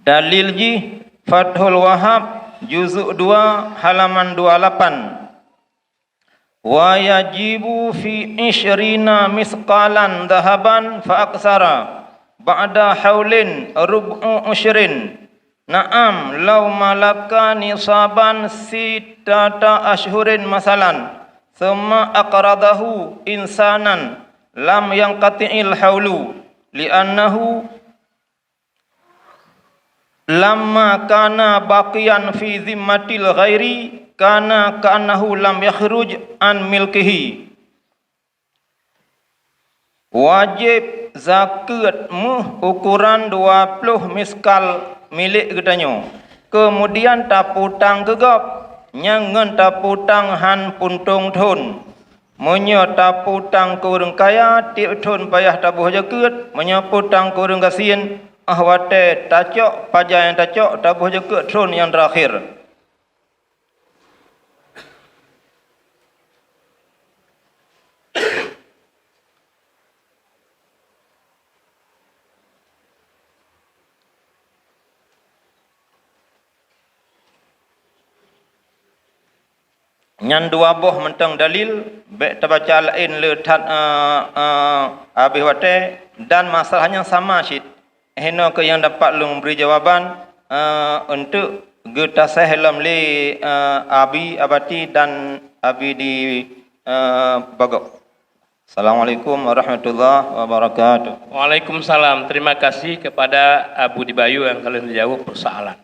S2: Dalil ji Fathul Wahab juzuk 2 halaman 28. Wa yajibu fi ishrina misqalan dhahaban fa aksara ba'da haulin rub'u ushrin. Naam law malaka nisaban sitata ashhurin masalan thumma aqradahu insanan lam yanqati'il haulu li'annahu lamma kana baqiyan fi zimmatil ghairi kana ka'annahu lam yakhruj an milkihi. Wajib zakat ukuran 20 miskal milik katanya. Kemudian taputang gegap nyangen taputang han puntung thun. Menyo taputang ke orang kaya tiap thun payah tabuh zakat, menyo putang ke orang kasian ahwate tacok pajak yang tacok tabuh jaket thun yang terakhir. Nyan dua boh mentang dalil baik terbaca lain le tat habis wate dan masalahnya sama syit. Hena ke yang dapat lu memberi jawaban untuk getasah helm li abi abati dan abi di Bagok. Assalamualaikum warahmatullahi wabarakatuh.
S1: Waalaikumsalam. Terima kasih kepada Abu Dibayu yang kalian jawab persoalan.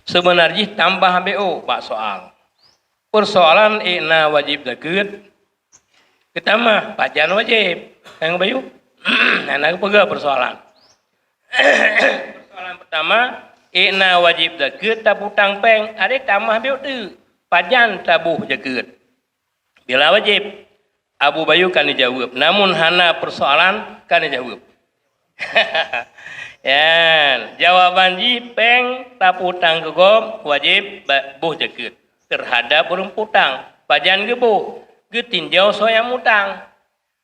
S1: Sebenarnya tambah BO pak soal. Persoalan ina wajib zakat. Pertama, pajan wajib. Yang Bayu. Anak pegah persoalan. Persoalan pertama, ina wajib zakat tabu tangpeng. Ada tambah BO tu. Pajan tabu zakat. Bila wajib, Abu Bayu kan dijawab. Namun hana persoalan kan dijawab. Ya, jawaban ji peng tabu tang gegom wajib buh zakat. Terhadap orang putang, pajan gebuh, getinjau soyang mutang.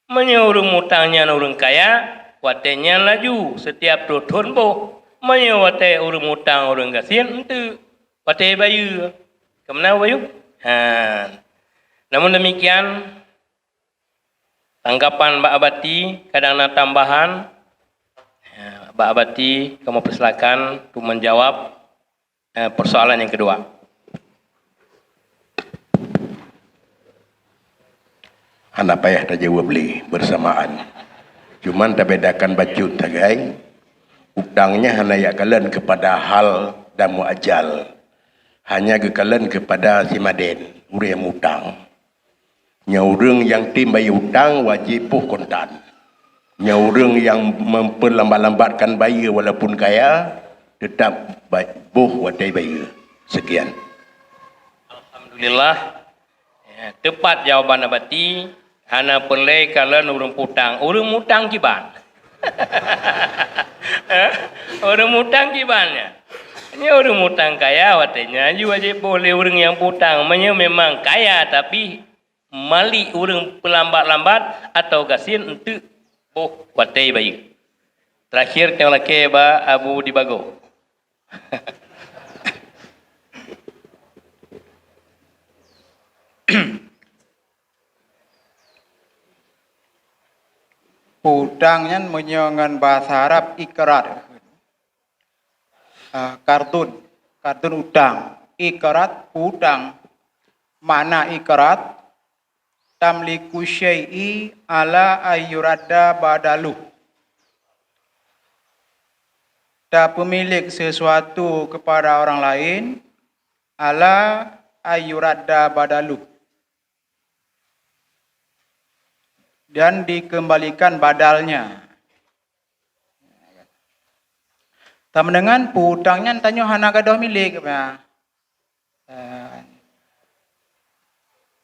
S1: Menyuruh mutangnya orang kaya, watenya laju setiap tahun boh. Menyuruh orang mutang orang kasian itu, wate bayu. Kemana bayu? Namun demikian, tanggapan Mbak Abati kadang ada tambahan. Mbak Abati, kamu persilakan untuk menjawab persoalan yang kedua.
S4: Anak payah tak jawab beli bersamaan. Cuman tak bedakan baju tagai. Utangnya hanya ya kalian kepada hal dan muajal. Hanya ke kalian kepada si Maden, orang yang utang. Orang yang tim bayar utang wajib puh kontan. Orang yang memperlambat-lambatkan bayar walaupun kaya tetap buh wadai bayar. Sekian.
S1: Alhamdulillah. Ya, tepat jawaban Abati. Hana pelai kalian orang putang. Orang mutang kiban. Orang mutang kibannya. Ini orang mutang kaya watanya. Wajib boleh orang yang putang. Memang kaya tapi mali orang pelambat-lambat atau gasin untuk watai baik. Terakhir yang laki Abu Dibago.
S5: Putangnya menyangan bahasa Arab ikrar. Kartun utang. Ikrat utang. Mana ikrat? Tamliku syai'i ala ayyurada badaluh. Tak pemilik sesuatu kepada orang lain ala ayyurada badaluh. Dan dikembalikan badalnya. Tak mendengar putangnya tanya hana gadah milik.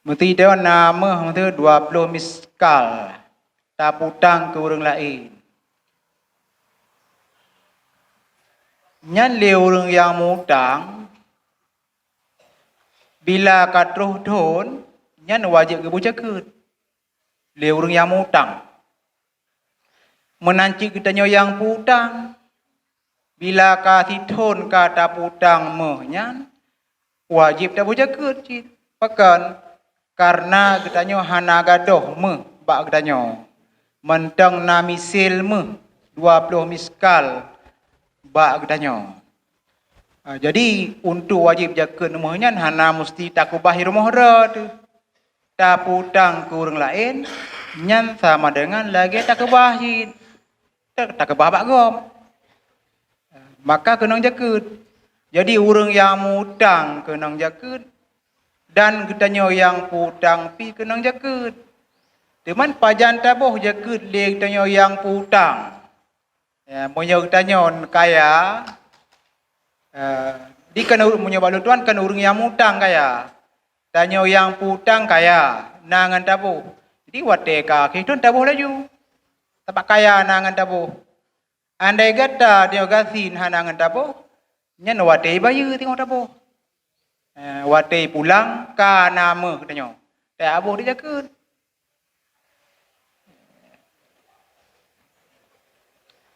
S5: Mesti dia nama mesti 20 miskal. Tak putang ke orang lain. Nyan le orang yang mutang bila katruh don nyan wajib ke bujakeut. Le orang yang mutang. Menanci kita yang putang. Bila kasih don kata putang mehnya wajib tak bujakeut cit. Pakan karena kita hana gadoh meh bak kita mentang na misil meh 20 miskal bak kita jadi untuk wajib jaga nomornya hana mesti takubah rumah tu. Tak putang ke orang lain nyan sama dengan lagi takubahin. Takubah bak gom. Maka kena jaga. Jadi orang yang mutang kena jaga dan kita yang putang pi kena jaga. Teman pajan tabuh jaga le kita yang putang. Ya, munyo kita kaya di kena munyo balu tuan kena orang yang mutang kaya. Tanya yang putang kaya nangan tabuh. Jadi wate ka kita tabuh laju. Tapak kaya nangan tabuh. Andai kata dia gasin hanangan tabuh, nyan wate bayu tengok tabuh. Wate pulang ka nama katanya. Tak abuh dia jaga.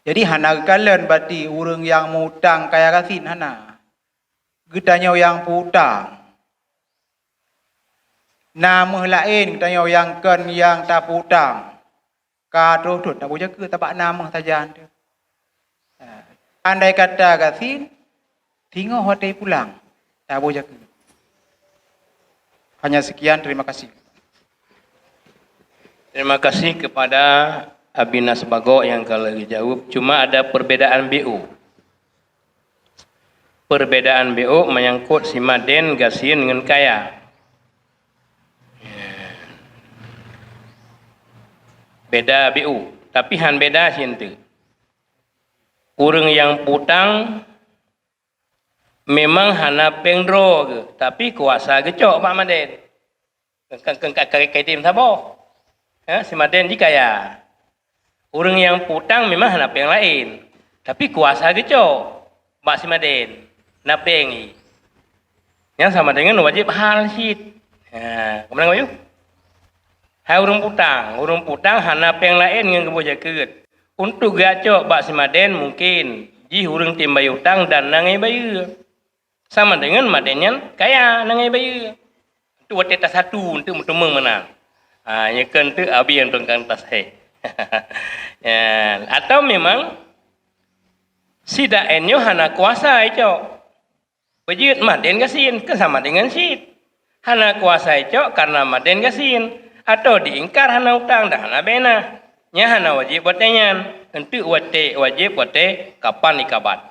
S5: Jadi hana kalian berarti orang yang mutang kaya gasin hana. Getanya yang putang. Nama lain getanya yang ken yang tak putang. Ka tu tak boleh jaga tapak nama saja tu. Andai kata gasin tengok hotel pulang. Tak boleh jaga. Hanya sekian, terima kasih.
S1: Terima kasih kepada Abinas Bago yang kalau jawab. Cuma ada perbedaan BO. Perbedaan BO menyangkut si Maden gasin dengan kaya. Beda BO. Tapi han beda sintu. Orang yang putang memang hana pengdro ke, tapi kuasa gecok Pak Maden. Kaitim sabo. Si Maden di kaya. Orang yang putang memang hana peng lain, tapi kuasa gecok Pak si Maden. Na pengi. Yang sama dengan wajib hal sit. Kemana ngayu? Hai orang putang hana peng lain dengan kebojakeut. Untuk gacok Pak Simaden mungkin ji hurung tim bayu utang dan nangai bayu. Sama dengan Madennya kaya nangai bayu. Itu wate tas satu untuk mentemeng menang. Nyekan tu abi yang tongkang tas he. Atau memang si daenyo hana kuasa itu. Bejut Maden gasin kan sama dengan sid. Hana kuasa itu karena Maden gasin atau diingkar hana utang dah hana bena. Nya hana wajib watenyan, entu wajib wate kapan ikabat.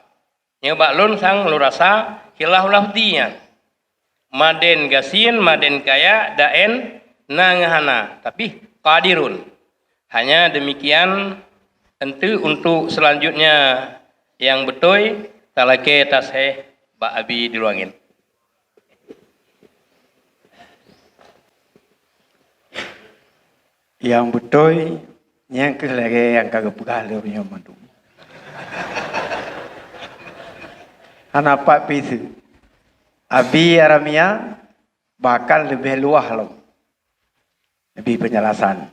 S1: Nya baklun sang lurasa hilah dia. Maden gasin, Maden kaya, daen nangahana, tapi qadirun. Hanya demikian entu untuk selanjutnya yang betul talake tashe Pak Abi diluangin.
S6: Yang betul yang ke lagi yang kagak pegal punya mantu. Anak Pak Pisu. Abi Aramia bakal lebih luah loh. Lebih penjelasan.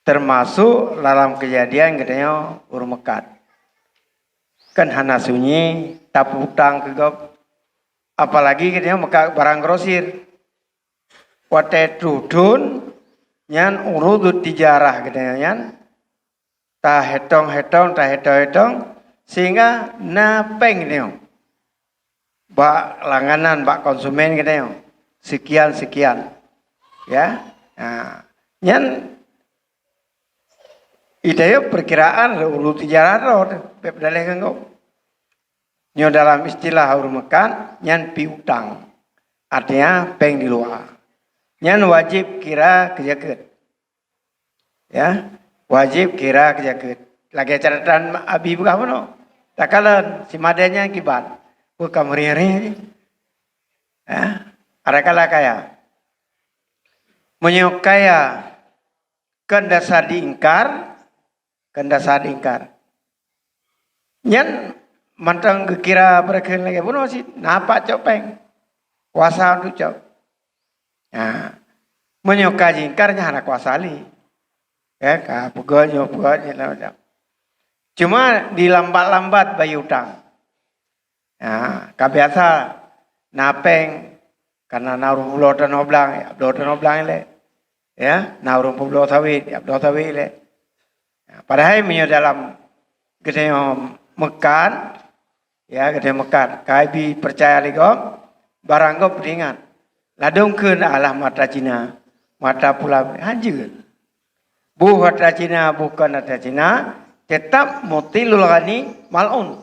S6: Termasuk dalam kejadian katanya urung mekat. Kan hana sunyi tak hutang ke gop. Apalagi katanya mekat barang grosir. Wate tudun nyan urut tijarah katanya nyan ta hetong sehingga napeng nih bak langganan bak konsumen katanya sekian ya nyan itu perkiraan urut tijarah roh bebdaleh kanggo nyo dalam istilah urut mekan nyan piutang artinya peng di luar. Nyan wajib kira kejaket. Ya, wajib kira kejaket. Lagi catatan abi buka apa no? Takalan si madanya kibat. Buka meri-meri. Ya, arakala kaya. Menyukaya kendasar diingkar. Nyan mantang kira berken lagi pun masih napak copeng kuasa untuk cop. Ya, menyoka jingkarnya anak kuasa li. Ya, pegolnya macam. Cuma dilambat-lambat bayi utang. Ya, kebiasa napeng karena naruh pulau dan oblang, le. Ya, naruh pulau sawit, le. Ya, padahal menyo dalam gede mekan, ya gede mekan. Kaibi percaya ligom, barang go peringat. Ladung kun alah mata Cina, mata pula hanjir. Bu mata Cina bukan mata Cina, tetap mutilul ghani mal'un.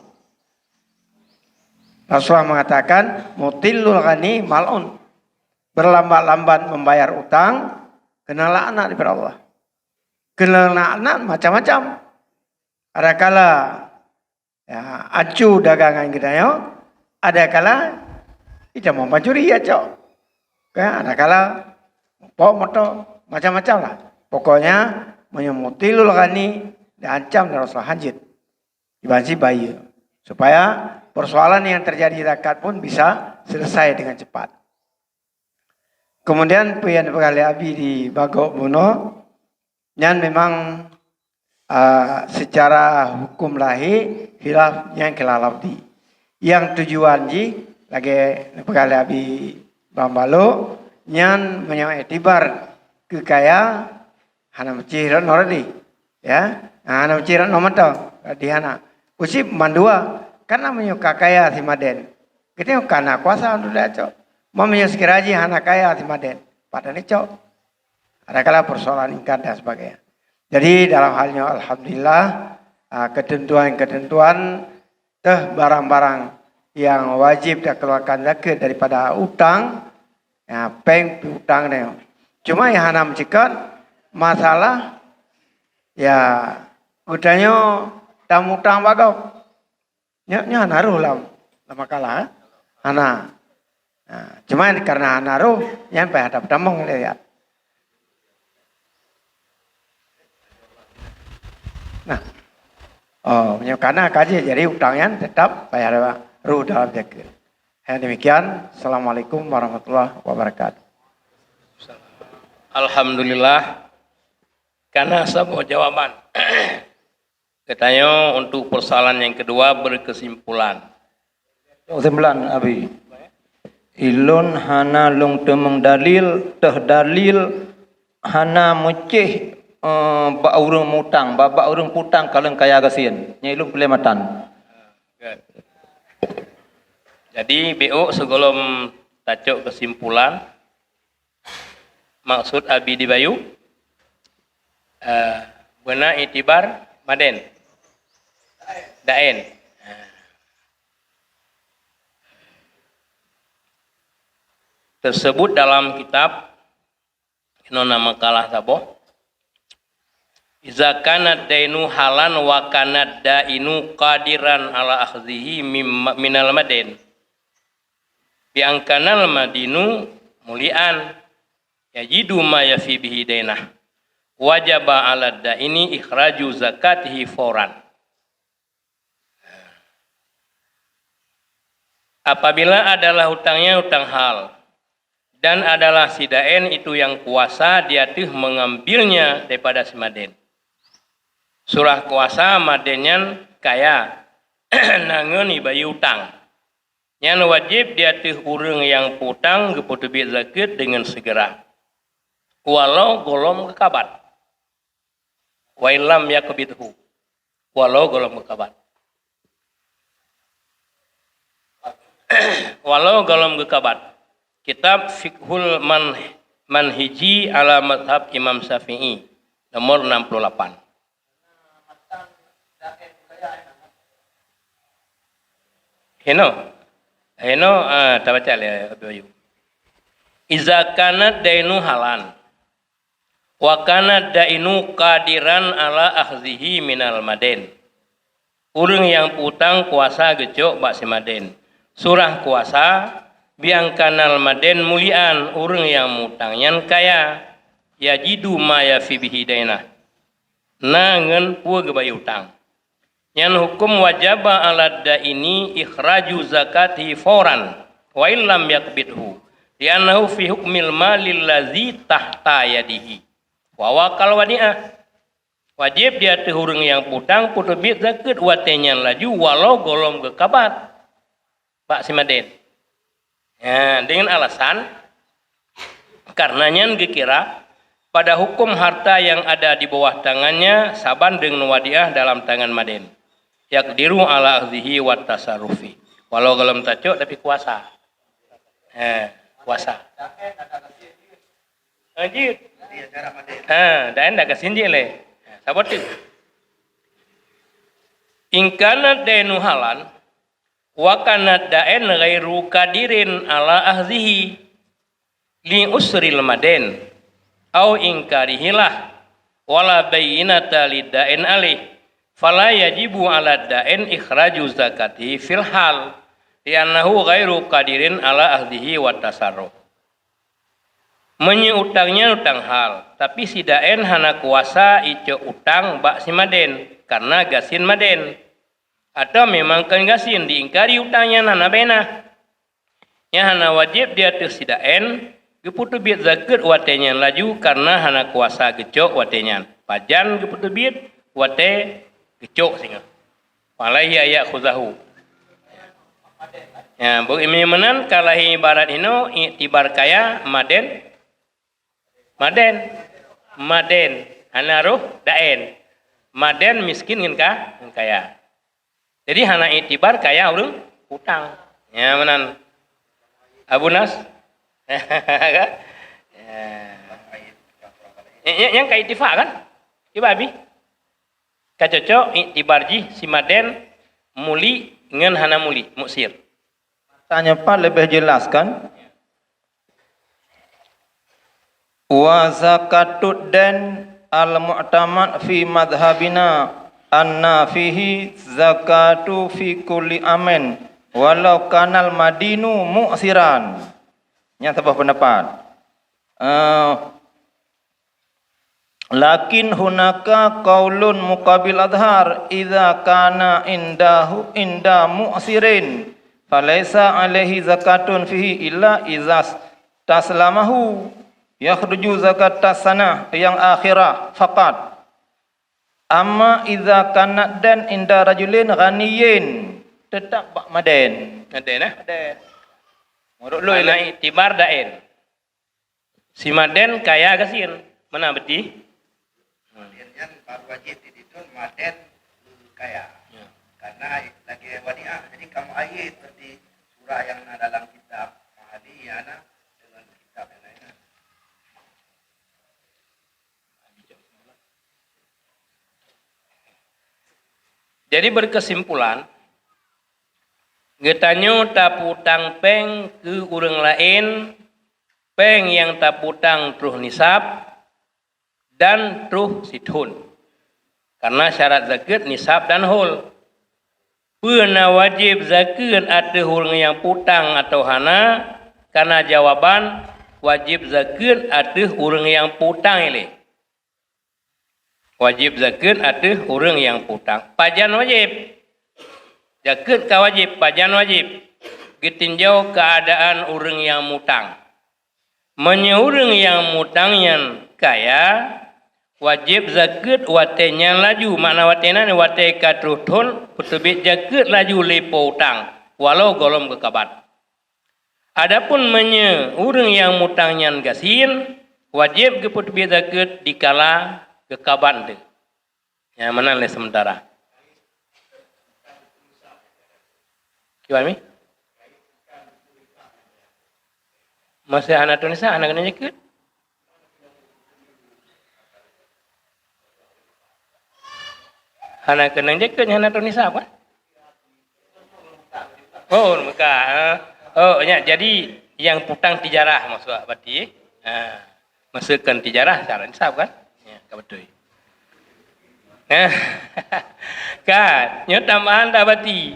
S6: Rasulullah mengatakan mutilul ghani mal'un. Berlambat-lambat membayar utang, kena laknat daripada Allah. Kena laknat macam-macam. Ada kala ya, acu dagangan kita yo, ada kala kita mau mencuri ya cok. Ya, ada kala bawa motor macam-macam lah. Pokoknya menyemutilul ghani diancam dan Rasulullah hanjit. Dibansi bayi supaya persoalan yang terjadi di zakat pun bisa selesai dengan cepat. Kemudian pian pekali abi di Bagok Bono yang memang secara hukum lahi hilaf yang kelalabdi. Yang tujuan ji lagi pekali abi Bambalo yang menyametibar kekaya hana menciran noradi ya hana menciran nomor tau di hana usip mandua karena menyuka kaya si Maden kita karena kuasa untuk dia cok mau menyuskiraji hana kaya si Maden pada ni cok ada kala persoalan ingkar dan sebagainya. Jadi dalam halnya alhamdulillah ketentuan barang-barang yang wajib dikeluarkan zakat daripada utang ya peng utang ni cuma yang hana mencikat masalah ya udahnya tamu utang bagau nya naruh lama kalah hana cuma karena naruh yang hadap tamong lihat nah karena kaji jadi utangnya tetap bayar ruh dalam zakat. Demikian, Assalamualaikum warahmatullahi wabarakatuh.
S1: Alhamdulillah, karena sebuah jawaban. Katanya untuk persoalan yang kedua berkesimpulan.
S2: Kesimpulan abi. Ilun hana lung temeng dalil, dalil hana mecih ba urang mutang, ba urang putang kaleng kaya gasin. Nya ilung pelematan.
S1: Jadi BO sebelum tacuk kesimpulan maksud abi di Bayu benar itibar Maden Daen tersebut dalam kitab nona makalah sabo iza kana dainu halan wa kana dainu qadiran ala akhdhihi minal maden biangkanal madinu mulian yajidu ma yafi bihi dainah wajaba ala daini ikhraju zakatihi fauran. Apabila adalah hutangnya hutang hal dan adalah si daen itu yang kuasa dia tuh mengambilnya daripada si maden. Surah kuasa madennya kaya nangeun ibayu utang. Yang wajib dia tuh urang yang putang keputubit zakat dengan segera. Walau golom kekabat. Wa illam yakbidhu. Walau golom kekabat. Walau golom kekabat. Kitab Fiqhul Manhiji ala Madhab Imam Syafi'i nomor 68. Heno tak baca ya Abu. Iza kana dainu halan wa kana dainu qadiran ala akhzihi minal maden. Urang yang utang kuasa gecok bak si maden. Surah kuasa biang kanal maden mulian urang yang mutangnya kaya yajidu ma yafi bihi dainah. Nangen pu gebayu utang. Yang hukum wajaba ala daini ikhraju zakati fauran wa illam yakbidhu li'annahu fi hukmil malil ladzi tahta yadihi wa wakal wadi'ah. Wajib dia tehurung yang putang putu bit zakat watenya laju walau golom ke kabat Pak Simaden. Ya, dengan alasan karenanya gekira pada hukum harta yang ada di bawah tangannya saban dengan wadiah dalam tangan maden. Yakdiru ala akhdihi wa tasarrufi. Walau golom tacuk tapi kuasa. Kuasa. Anjir. Dan dah kesinji le. Sabar tu. Ingkana denu halan wa kana da'en ghairu kadirin ala ahzihi li usril maden au ingkarihilah wala bayyinata lida'in alih fala yajibu ala da'in ikhraju zakati fil hal li'annahu ghairu qadirin ala ahdihi wa tasarruf. Menyeutangnya utang hal, tapi si da'in hana kuasa ico utang bak si maden karena gasin maden. Atau memang kan gasin diingkari utangnya hana bena. Yang hana wajib dia tu si da'in geputu biat zakat watenya laju karena hana kuasa gecok watenya. Pajan geputu biat wate gecok singa. Walaihi ayak khuzahu. Ya, bu imimanan kalahi ibarat ino itibar kaya maden hanaruh daen. Maden miskin ngan kaya. Jadi hana itibar kaya urang utang. Ya menan. Abu Nas. Yang kaya itifak kan? Coba abi. Kacocok itibarji si maden muli ngan hana muli muksir.
S2: Tanya Pak lebih jelaskan. Wa zakatud dan al-mu'tamad fi madhabina anna fihi zakatu fi kulli amin walau kanal madinu mu'siran. Yang sebuah pendapat. Lakin hunaka qaulun muqabil adhar idza kana inda mu'sirin falaisa alaihi zakatun fihi illa idza taslamahu yakhruju zakat tasana yang akhirah faqat. Amma idza kana dan inda rajulin ghaniyin tetap bak maden.
S1: Maden Muruk lu ina itibar daen. Si maden kaya gasin. Mana beti?
S3: Maden baru wajib ditun maden kaya. Ya. Karena lagi wadiah. Jadi kamu ayat seperti surah yang ada dalam kitab Mahdiyana dengan kitab yang lainnya.
S1: Jadi berkesimpulan, getanyo taputang peng ke urang lain, peng yang taputang truh nisab dan truh sidhun. Karena syarat zakat nisab dan hul. Pena wajib zakat ada urang yang putang atau hana, karena jawaban wajib zakat ada urang yang putang ini. Wajib zakat ada orang yang putang. Pajan wajib. Zakat ka wajib, pajan wajib. Getinjau keadaan orang yang mutang. Menyeurang yang mutang yang kaya, wajib zakat watenya laju. Makna watena ni wate katruthun, putubit zakat laju lepo utang. Walau golom kekabat. Adapun menyeurang yang mutang yang gasin, wajib keputubit zakat dikala kekaban tu. Yang mana le sementara. Gimana mi? Masih anak Tunisia, anak kena jaket. Anak kena jaket, anak Tunisia apa? Oh, Mekah. Oh, ya, jadi yang putang tijarah maksud berarti. Masukkan tijarah cara nisab kan? Betul. Kan, nyo tambahan dabati.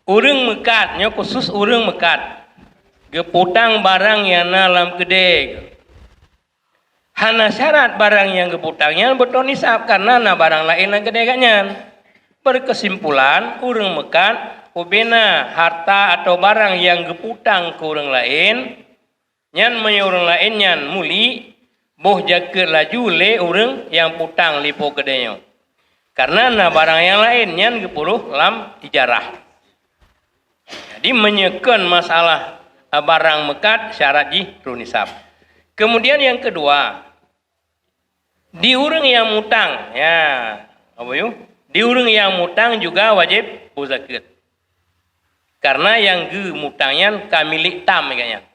S1: Urang mekat, nyo khusus urang mekat. Geputang barang yang dalam kedai. Hana syarat barang yang geputangnya betul nisab karena na barang lain yang kedai kanyan. Berkesimpulan, urang mekat ubena harta atau barang yang geputang ke urang lain, nyan menye urang lain nyan muli, boh jaga laju le urang yang putang lipo kedenyo. Karena na barang yang lain nyan gepuluh lam ijarah. Jadi menyekan masalah barang mekat syarat runisab. Kemudian yang kedua, di urang yang mutang, ya, apa yuk? Di urang yang mutang juga wajib zakat. Karena yang mutangnya kamilik tam kayaknya.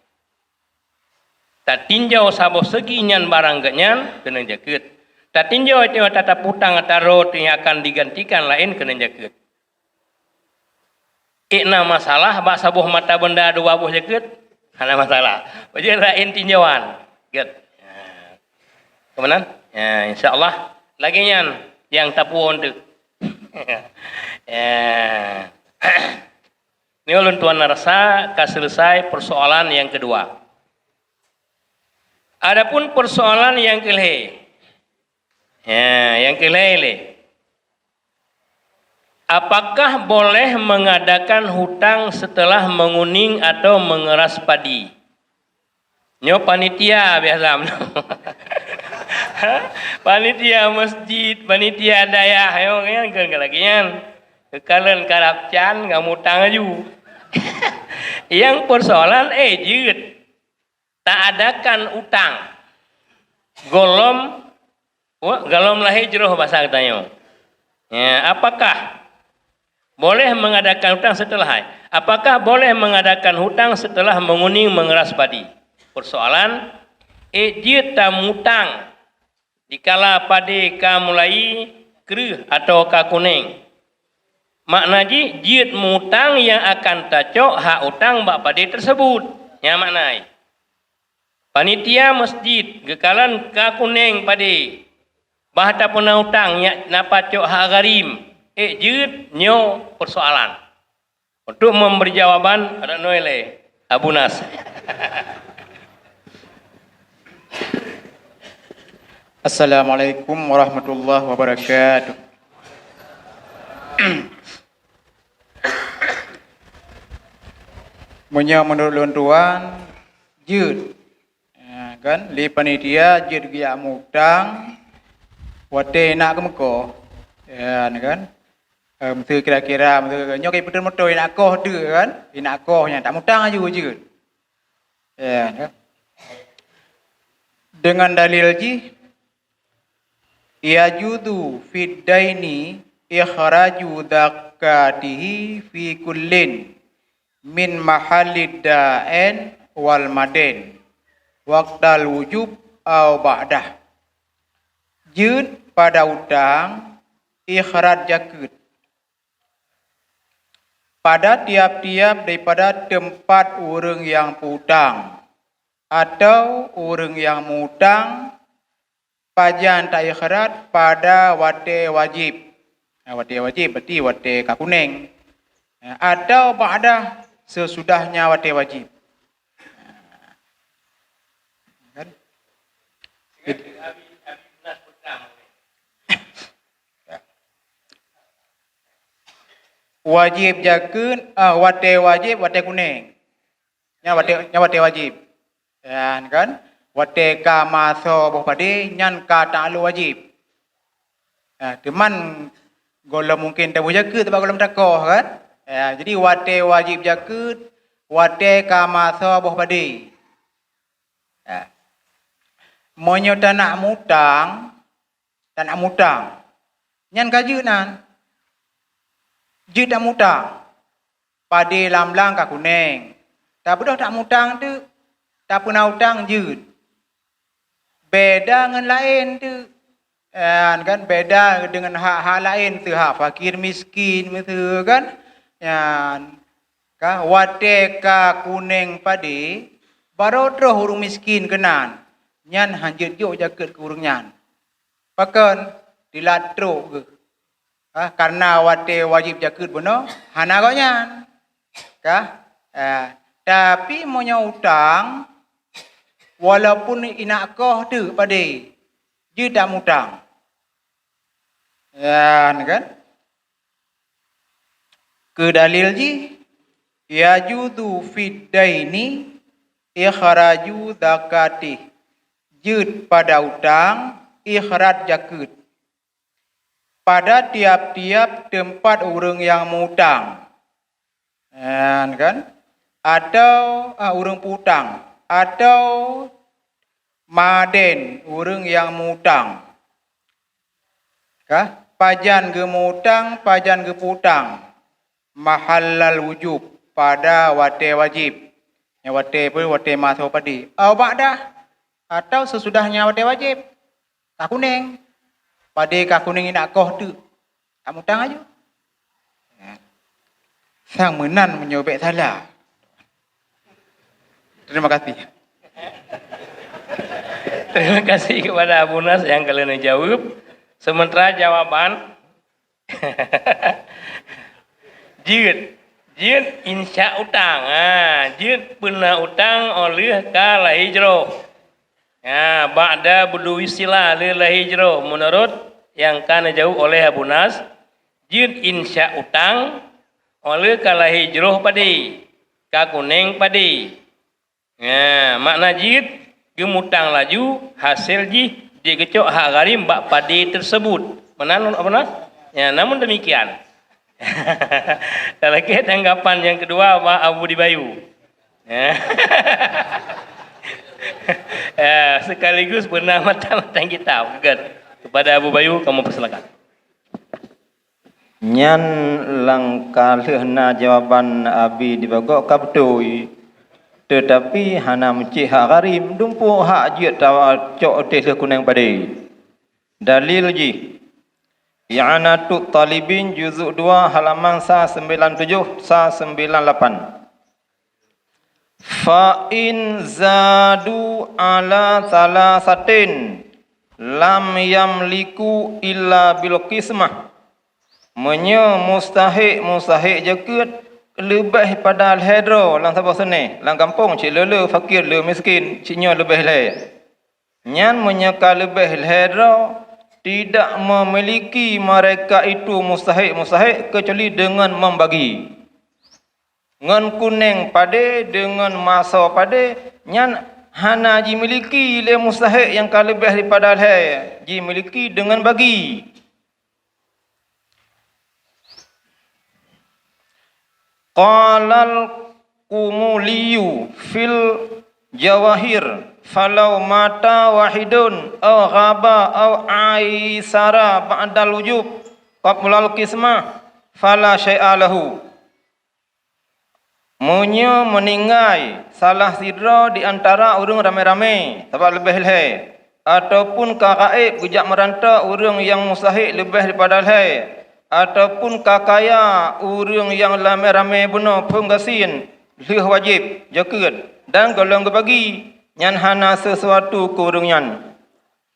S1: Tak tinjau sabo segi nyan barang ganyan kena zakat. Tak tinjau itu tata putang atau yang akan digantikan lain kena zakat. Ikna masalah bak sabuh mata benda dua buah zakat, ada masalah. Wajib lain tinjauan. Get. Kemudian, ya, insyaallah lagi nyan yang tapuon tu. Ya. Ini ulun tuan rasa selesai persoalan yang kedua. Adapun persoalan yang kelih. Ya, yang kelih. Apakah boleh mengadakan hutang setelah menguning atau mengeras padi? Nyo panitia biasa. Panitia masjid, panitia dayah, yo kan kelagian. Kekalan karapcan kamu tangaju. Yang persoalan jut. Tak adakan utang. Golom lah hijrah bahasa katanya. Ya, apakah boleh mengadakan hutang setelah? Apakah boleh mengadakan hutang setelah menguning mengeras padi? Persoalan jut tamutang dikala padi ka mulai kerih atau ka kuning. Makna jut mutang yang akan tacok hak utang bak padi tersebut. Yang maknai. Panitia masjid gekalan ka kuning padi. Bahata puna utang yang napacok hak garim. Jut nyo persoalan. Untuk memberi jawaban ada noile Abu Nas.
S5: Assalamualaikum warahmatullahi wabarakatuh. Menurut tuan jut kan li panitia jut gia mutang wate nak ke meko ya kan mesti kira-kira mesti nyok betul betul nak koh tu kan nak kohnya tak mutang aja jut ya kan dengan dalil ji yajudu fid daini ikhraju zakatihi fi kullin min mahallid da'in wal madin waqtal wujub au ba'dah. Jut pada utang ikhraj zakat pada tiap-tiap daripada tempat orang yang putang atau orang yang mutang pajan tak ikhraj pada wate wajib. Wate wajib berarti wate kakuning atau ba'dah sesudahnya wate wajib. Kan? Wajib jakeun wate wajib wate kuning. Nya wate wajib. Kan? Wate ka maso boh padi nyan ka ta'alu wajib. Teman golong mungkin tak boleh jakeun sebab golong takoh kan? Jadi wate wajib zakat, wate kamasa boh padi. Monyo tak nak mutang, nyan kaju nan. Jut tak mutang, padi lamlang ka kuning. Tak bedah tak mutang tu, tak pernah utang jut. Beda dengan lain tu. Kan beda dengan hak-hak lain tu, hak fakir miskin betul kan? Yan ka wate ka kuning padi baru terus urang miskin kenan nyan hanjut jo jaket ke urang nyan pakan dilatro ke karena wate wajib jaket beno hana go nyan ka tapi monya utang walaupun inak koh tu padi je tak mutang yan kan Ke dalil ji yajudu fid daini ikhraju zakati. Jud pada utang ikhraj zakat. Pada tiap-tiap tempat orang yang mutang. Kan? Atau orang putang atau maden orang yang mutang. Kah? Pajan ke mutang, pajan ke putang. Mahallal wujub pada wate wajib. Yang wate pun wate masuk padi. Ba'dah atau sesudahnya wate wajib. Tak kuning. Pada kak kuning nak koh tu. Tak mutang aja. Sang menan menyobek salah. Terima kasih.
S1: Terima kasih kepada Abu Nas yang kalian jawab. Sementara jawaban jid insya utang. Jid pernah utang oleh kala hijrah. Ba'da budui sila lila hijrah. Menurut yang kana jawab oleh Abu Nas, jid insya utang oleh kala hijrah padi. Kakuning padi. Makna jid gemutang laju hasil ji dikecok hak gharim bak padi tersebut. Benar apa Nas? Ya, namun demikian. Lagi tanggapan yang kedua Pak Abu Dibayu. Sekaligus pernah matang kitab. Kepada Abu Bayu kamu persilakan.
S2: Nyan langkah lehna jawaban abi dibagok kabdoi. Tetapi hana mencih hak gharim dumpu hak jiat tawa cok teh kunang padai. Dalil ji. I'anatut Talibin juzuk 2 halaman 97 98. Fa in zadu ala salasatin lam yamliku illa bil qismah. Menye mustahik jakat lebih pada al-hadra lang sabah sene lang kampung cik lele fakir le miskin ciknya lebih le. Nyan menyeka lebih al-hadra tidak memiliki mereka itu mustahik kecuali dengan membagi. Ngan kuning pade dengan masa pade nyan hana ji miliki le mustahik yang ka lebih daripada al ji miliki dengan bagi. Qalal Qumuliyu fil Jawahir falau mata wahidun aw ghaba aw aisara ba'dal wujub qablal qismah fala syai'a lahu. Munyo meninggal salah sidra di antara orang ramai-ramai sebab lebih leh ataupun kagaib gujak meranta orang yang mustahik lebih daripada leh ataupun kakaya orang yang ramai-ramai benar penggasin leh wajib jakat dan golong bagi nyan hana sesuatu ke orang nyan.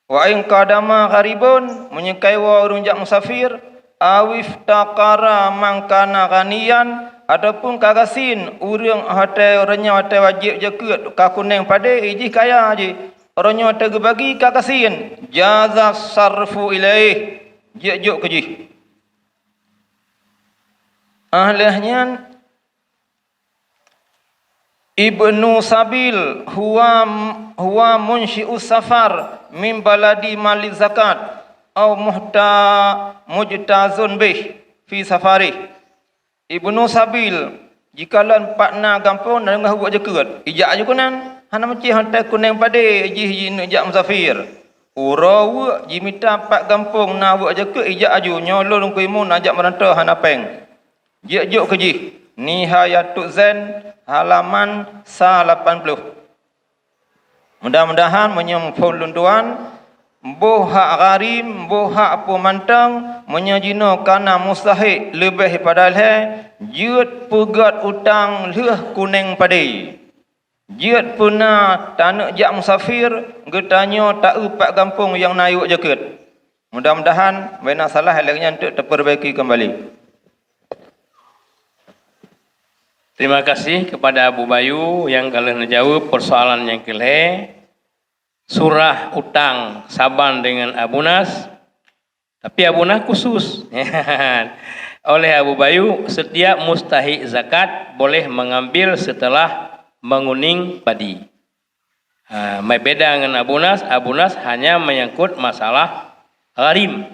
S2: Wa in qadama gharibun menyekai wa orang jak musafir awif taqara mangkana ghaniyan ataupun kagasin orang hotel orangnya hotel wajib jakat ka kuning pade iji kaya je orangnya hotel bagi kagasin jaza sarfu ilaih juk ke ji ahlahnya Ibnu Sabil huwa munsyi'us safar min baladi mali zakat au mujtazun bih fi safari. Ibnu Sabil jikalan partner gampang dan ngah buat jakat ijak aja kunan hana meci hantai kuning pade ji jak musafir uraw ji mita pak gampang na buat jakat ijak aju nyolong kuimu najak merantau hana peng juk ke ji Nihayatul Zain halaman 80. Mudah-mudahan menyempul lunduan boh hak gharim boh hak pemantang menyajino kana mustahik lebih daripada jut pegat utang leh kuning padi jut puna tanak jak musafir getanyo tak upak kampung yang nayuk jaket. Mudah-mudahan bina salah halnya untuk terperbaiki kembali.
S1: Terima kasih kepada Abu Bayu yang kalian jawab persoalan yang kelih. Surah utang Saban dengan Abu Nas. Tapi Abu Nas khusus. oleh Abu Bayu, setiap mustahik zakat boleh mengambil setelah menguning padi. Beda dengan Abu Nas. Abu Nas hanya menyangkut masalah gharim.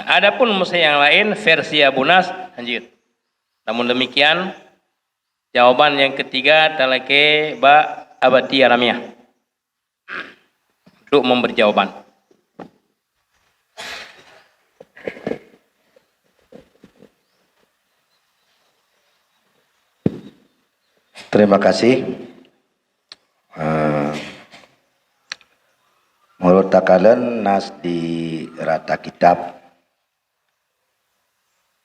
S1: Adapun musa yang lain versi Abu Nas lanjut. Namun demikian, jawaban yang ketiga talake ba abati aramiah untuk memberi jawaban.
S3: Terima kasih. Menurut takalan nas di rata kitab,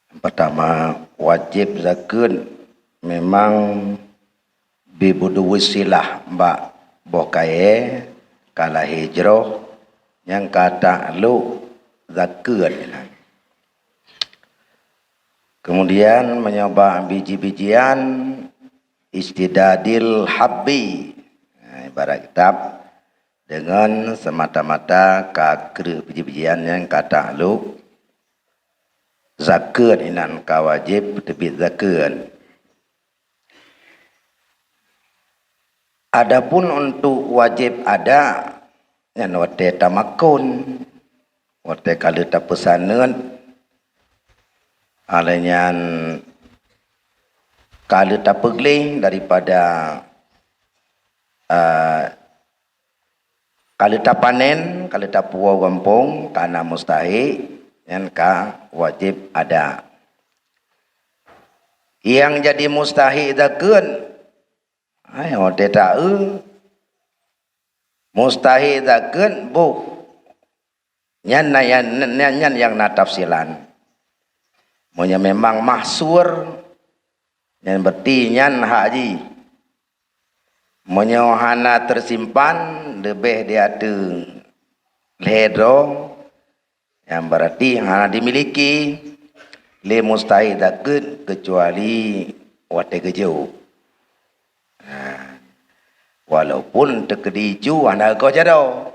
S3: yang pertama wajib zakat memang bibudu wisilah mbak bokaye kala hijrah yang kata lu zakat. Kemudian menyoba biji-bijian istidadil habbi, ibarat kitab dengan semata-mata kakre biji-bijian yang kata lu zakat inan kawajib terbit zakat. Adapun untuk wajib ada yang wate tamakun, wate kalau tak pesanan, alanya kalau tak pegling daripada kalau tak panen, kalau tak puau gampung, karena mustahil, yang wajib ada. Yang jadi mustahil zakat, ayo tak mustahil zakat bu, yang natafsilan, monya memang mahsur, yang berarti nyan haji. Menyohana tersimpan lebih dia ada ledro yang berarti hana dimiliki le mustahil zakat kecuali wate kejau. Walaupun terkediju hana kau jado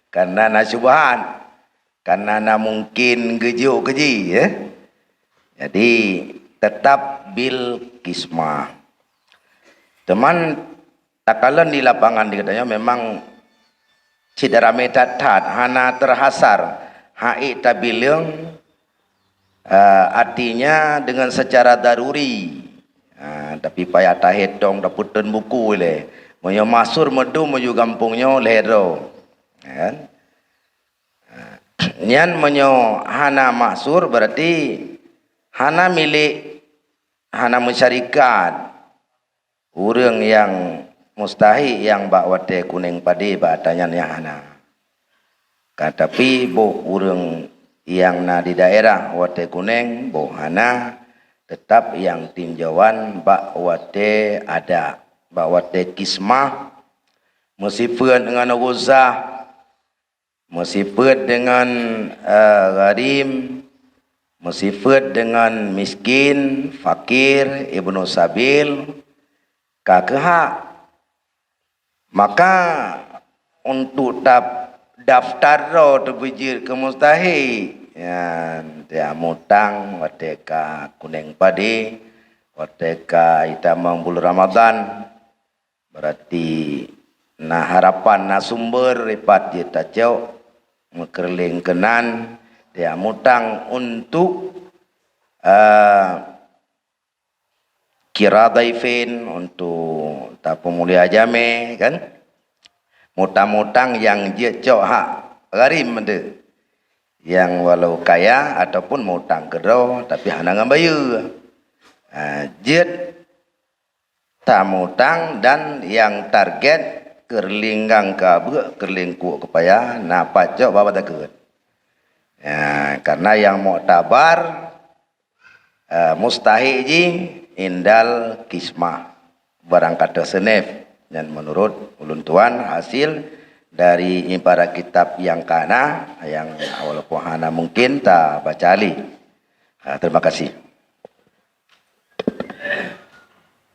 S3: karena nasubahan, karena na mungkin kejau keji ya. Jadi tetap bil kismah. Teman takalan di lapangan dikatanya memang cidera metatat hana terhasar hai tabilang artinya dengan secara daruri, tapi payah tahedong daputan buku le moyo masur medu moyo gampungnya lero kan. Nyan menyo hana masur berarti hana milik, hana masyarakat orang yang mustahil yang bakwate kuning padi batanya yang hana. Tapi bo orang yang na di daerah wate kuning bo hana, tetap yang tinjauan bakwate ada, bakwate kismah, meskipun dengan uzah, meskipun dengan gharim, meskipun dengan miskin, fakir, ibnu sabil, kakehak, maka untuk daftar terbujur ke mustahil, ya, dia mutang wateka kuning padi, wateka itamang bulan Ramadan, berarti na harapan na sumber ripat dia tacau mekerling kenan dia mutang untuk kira daifin, untuk tapu mulia jame kan, mutang-mutang yang dia cok hak gharim mende, yang walau kaya ataupun mutang kedau tapi hana ngambayu, jet tak mutang dan yang target kerlinggang kabuk kerlingku kepaya na pacok bapa takut. Karena yang muktabar mustahil ji indal kismah barang kata senef, dan menurut ulun tuan hasil dari ibarat kitab yang kana yang walaupun hana mungkin tak baca ali. Terima kasih.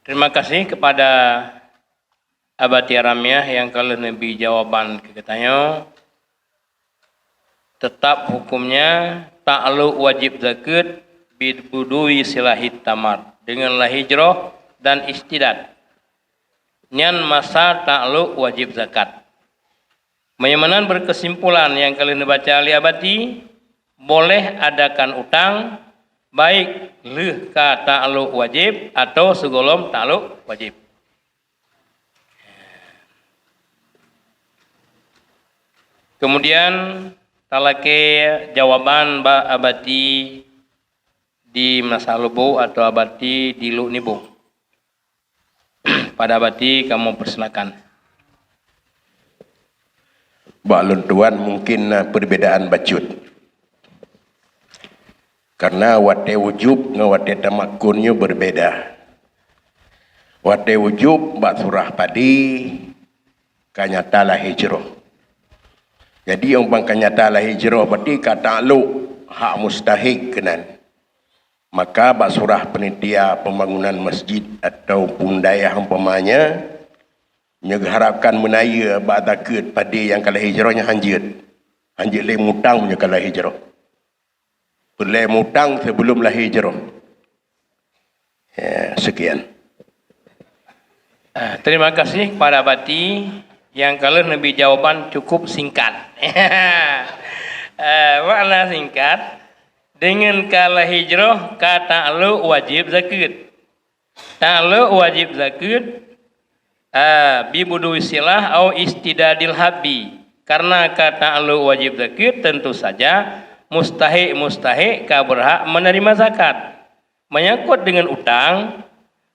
S1: Terima kasih kepada Abati Ramiah yang kalau Nabi jawaban katanya tetap hukumnya ta'alluq wajib zakat bidbudui silahit tamar, denganlah hijrah dan istidad. Nyan masa takluk wajib zakat. Menyamanan berkesimpulan yang kalian baca ali abadi, boleh adakan utang baik leuh ka takluk wajib atau segolom takluk wajib. Kemudian talake jawaban ba abadi di masalubu atau abadi di lu nibu. Pada abadi kamu persilakan.
S4: Balun tuan mungkin perbedaan bacut. Karena wate wujub dengan wate tamakunnya berbeda. Wate wujub bak surah padi kanyatalah hijrah. Jadi yang kanyatalah hijrah berarti kata lu hak mustahik kenan. Maka bak surah penitia pembangunan masjid atau pundayah umpamanya harapkan menaya bak takut pada yang kalah hijrahnya hanjit. Hanjit le mutang punya kalah hijrah. Boleh mutang sebelum lahir hijrah. Ya, sekian.
S1: Terima kasih kepada abadi yang kalau nabi jawaban cukup singkat. Makna singkat, dengan kalah hijrah kata lu wajib zakat. Takluk wajib zakat bibudu silah atau istidadil habi. Karena kata lu wajib zakat tentu saja mustahik ka berhak menerima zakat. Menyangkut dengan utang,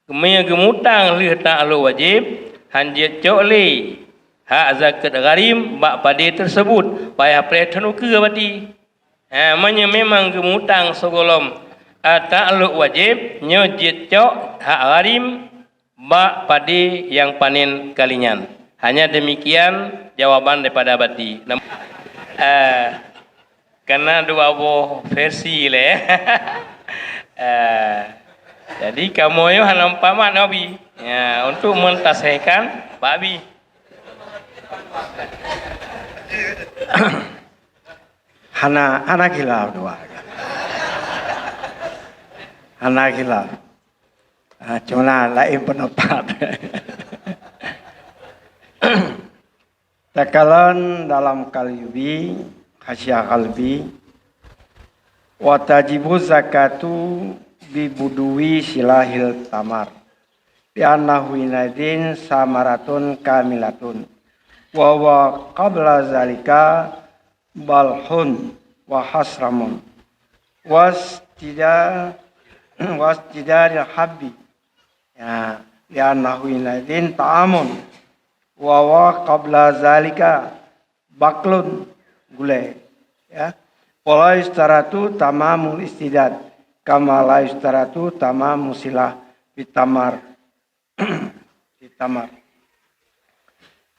S1: gemutang leuh takluk wajib hanjit cokli hak zakat gharim bak pada tersebut payah pretenu ke berarti. Memang gemutang segolom takluk wajib nyojit cok hak gharim bak pada yang panen kalinyan. Hanya demikian jawaban daripada abadi. Karena dua buah versi le. Jadi kamu yo nampak mak Nabi. Ya, untuk mentasihkan babi.
S6: Hana khilaf dua. Hana khilaf. Cuma lain pendapat. Takalan dalam kalbi, khasyah kalbi, watajibu zakatu bibudui silahil tamar. Li'annahu inadin samaratun kamilatun. Wa wa qabla zalika balhun wa hasramun wasjidar habbi ya li'annahu inadin ta'amun wa wa qabla zalika baklun gulai ya wala istaratu tamamul istidad kama la istaratu tamamu silah bitamar bitamar.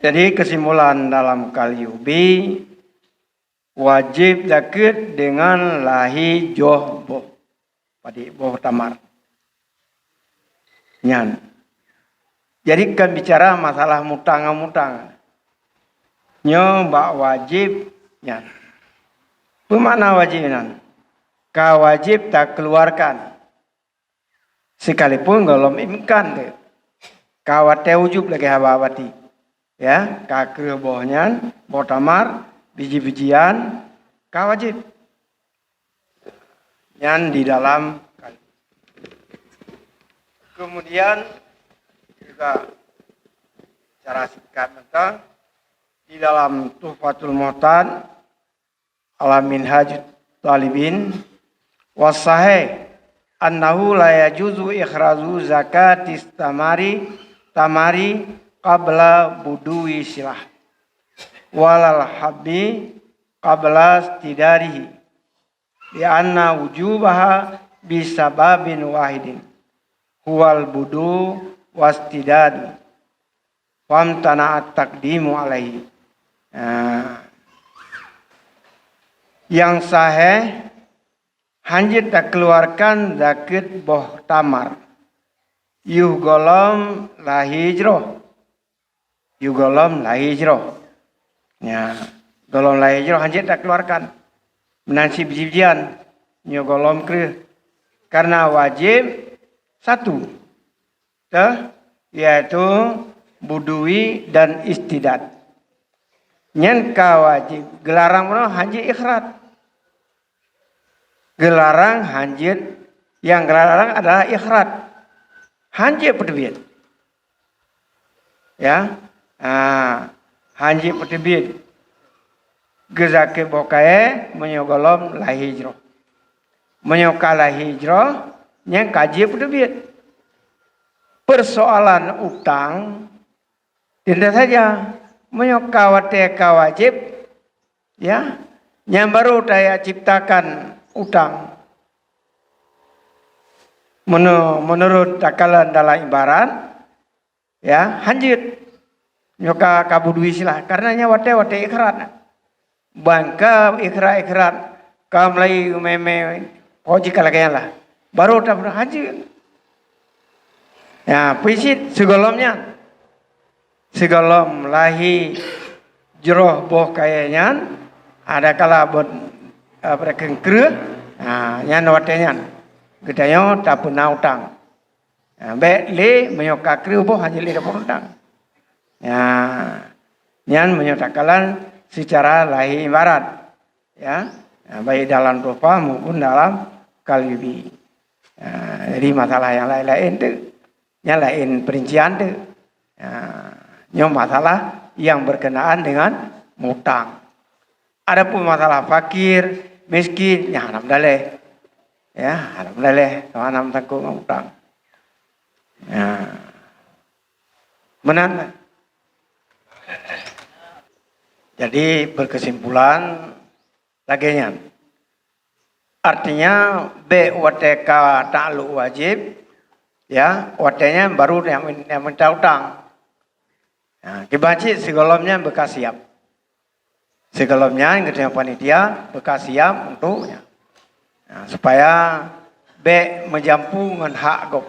S6: Jadi kesimpulan dalam Kalyubi wajib zakat dengan lahi joh boh padi boh tamar nyan. Jadi kan bicara masalah mutang nyo mbak wajib nyan. Bermakna wajib nyan? Ka wajib tak keluarkan sekalipun golom imkan ke kawate wujub lagi hababati. Ya, kakek bohnya, boh tamar, biji-bijian, kawajib. Yang di dalam. Kemudian juga cara singkat tentang di dalam Tuhfatul Muhtad ala Minhaj Talibin wasahih annahu la yajuzu ikhrazu zakatis tamari qabla budui silah walal habbi qabla istidarihi lianna wujubaha bisababin wahidin huwal budu wastidadu famtana'at taqdimu alaihi. Yang sahih hanjit tak keluarkan zakat boh tamar yuh golom lahijroh golom lahijroh ya golom lahijroh hanjit tak keluarkan menansi biji-bijian nyo golom ke Karena wajib satu, yaitu budui dan istidad. Nyen ka wajib gelarang mana haji ikhrat. Gelarang hanjit yang gelarang adalah ikhrat. Hanjit pedebit. Ya. Hanjit pedebit. Gezake bokae menyogolom la hijrah. Menyokala hijrah yang kaji pedebit. Persoalan utang tidak saja menyokawate wajib ya yang baru daya ciptakan utang menurut takalan dalam ibarat ya hanjit nyoka kabudui silah karenanya wate ikhrat bangka ikhrat kamlai meme hoji kalakanya lah baru tak hanjit ya pisit segolomnya segolom lahi jeroh boh kayaknya ada kala buat berkengker nyan watenya gedanya tak pernah utang be le menyoka kru boh hanya le dapat utang ya nyan menyatakan secara lahi ibarat ya baik dalam rupa maupun dalam kalbi jadi masalah yang lain-lain tu yang lain perincian tu masalah yang berkenaan dengan mutang. Adapun masalah fakir, miskin, ya hanam daleh. Ya, hanam daleh, hanam tanggung mutang. Ya. Benar. Jadi berkesimpulan laginya. Artinya BWTK ta'alluq wajib ya, watenya baru yang minta utang. Nah, kebaci segolomnya bekas siap. Segolomnya yang ketemu panitia bekas siap untuknya. Nah, supaya menjampu dengan hak gop.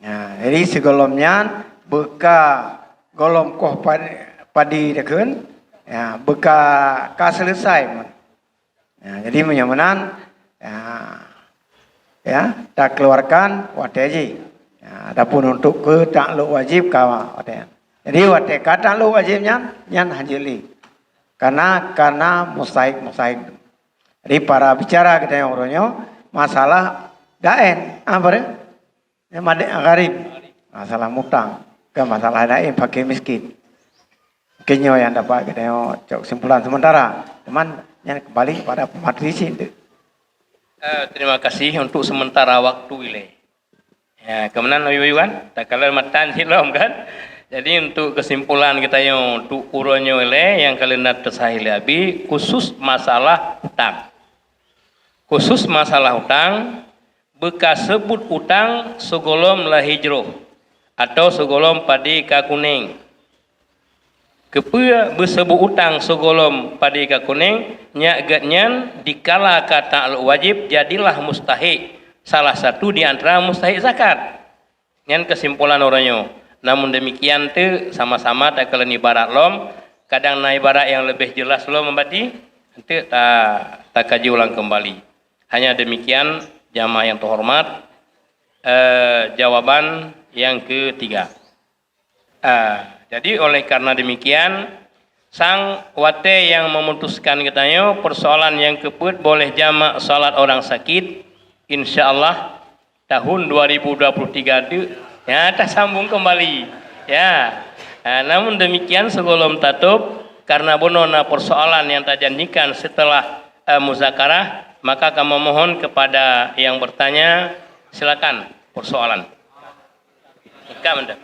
S6: Nah, jadi segolomnya beka golom koh padi deken, ya beka selesai. Nah, jadi menyamanan ya tak keluarkan wateji. Ya, adapun untuk ke ta'alluq wajib kawa watean. Jadi wate kata lu wajibnya nyan hanjili. Karena mustahik. Jadi para bicara kita yang orangnya masalah daen apa ya madek garib. Masalah mutang ke masalah daen pakai miskin. Kenyo yang dapat kita yang kesimpulan sementara. Teman yang kembali pada pemateri itu.
S1: Terima kasih untuk sementara waktu ini. Ya, kemudian Iwan, tak kalau matan hilom kan. Jadi untuk kesimpulan kita yang untuk uronyo yang kalian tersahili abi khusus masalah hutang. Khusus masalah hutang bekas sebut hutang segolom lah hijrah atau segolom padi kakuning. Kepua bersebut hutang segolom padi kakuning nyak gatnyan dikala kata wajib jadilah mustahik salah satu di antara mustahik zakat. Yang kesimpulan orangnya. Namun demikian tu sama-sama tak kalian ibarat lom, kadang na ibarat yang lebih jelas lom membadi, nanti tak kaji ulang kembali. Hanya demikian jamaah yang terhormat, jawaban yang ketiga. Jadi oleh karena demikian, sang wate yang memutuskan katanya persoalan yang keput boleh jamak salat orang sakit, insya-Allah tahun 2023 itu ya, tak sambung kembali. Ya, namun demikian sebelum tutup, karena bonona persoalan yang tak janjikan setelah muzakarah, maka kami mohon kepada yang bertanya, silakan persoalan. Anda.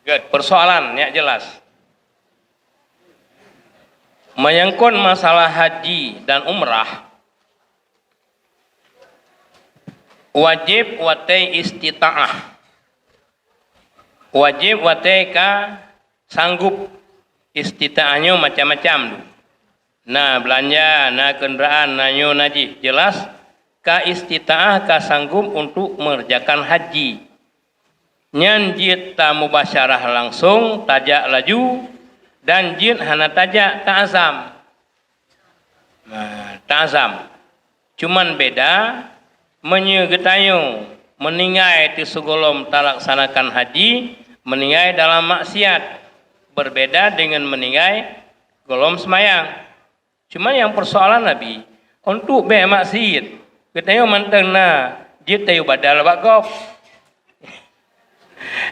S1: Good. Persoalan ya jelas. menyangkut masalah haji dan umrah, wajib watai istita'ah, wajib watai ka sanggup. Istita'ahnya macam-macam. Nah belanja, nah kenderaan, nah nyo naji, jelas ka istita'ah ka sanggup untuk mengerjakan haji. Nyan jid ta mubasyarah langsung, tajak laju, dan jid hana tajak ta'azam. Nah, ta'azam. Cuman beda, menyegetayo, meningai ti segolom talaksanakan haji, meningai dalam maksiat. Berbeda dengan meningai golom semayang. Cuma yang persoalan Nabi, untuk be maksiat, ketayo manteng na, jid tayo badal bakop.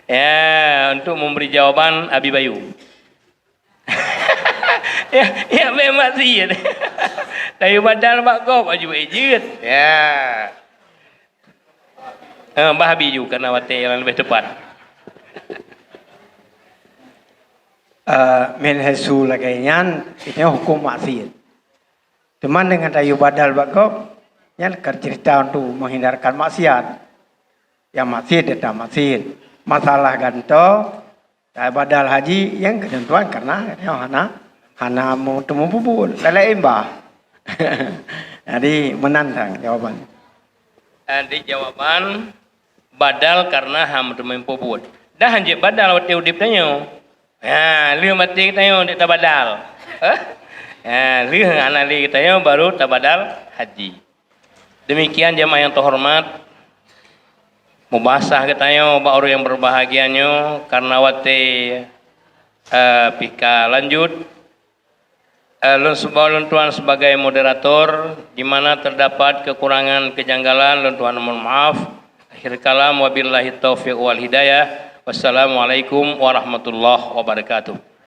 S1: Ya, untuk memberi jawaban Abi Bayu. ya be maksiat. Tayo badal bakop aju ejit. Ya. Bah Abi juga karena wate yang lebih tepat.
S6: Men hesu lagaian itu hukum maksiat. Teman dengan tayu badal bakop, yang cerita untuk menghindarkan maksiat. Yang maksiat datang maksiat. Masalah ganto, badal haji yang ketentuan karena hana mau temu bubur, lele imbah. Jadi menantang jawaban.
S1: Di jawaban badal karena ham temu bubur. Dah hanjit badal waktu udip tanyo. Ya, liu mati tayo di tabadal. Ya, liu anak li tayo baru tabadal haji. Demikian jemaah yang terhormat, mubasah katayo ba orang yang berbahagianyo karena wate pika lanjut. Lun Tuhan sebagai moderator, di mana terdapat kekurangan kejanggalan, Lun Tuhan mohon maaf. Akhir kalam wabillahi taufiq wal hidayah. Wassalamualaikum warahmatullahi wabarakatuh.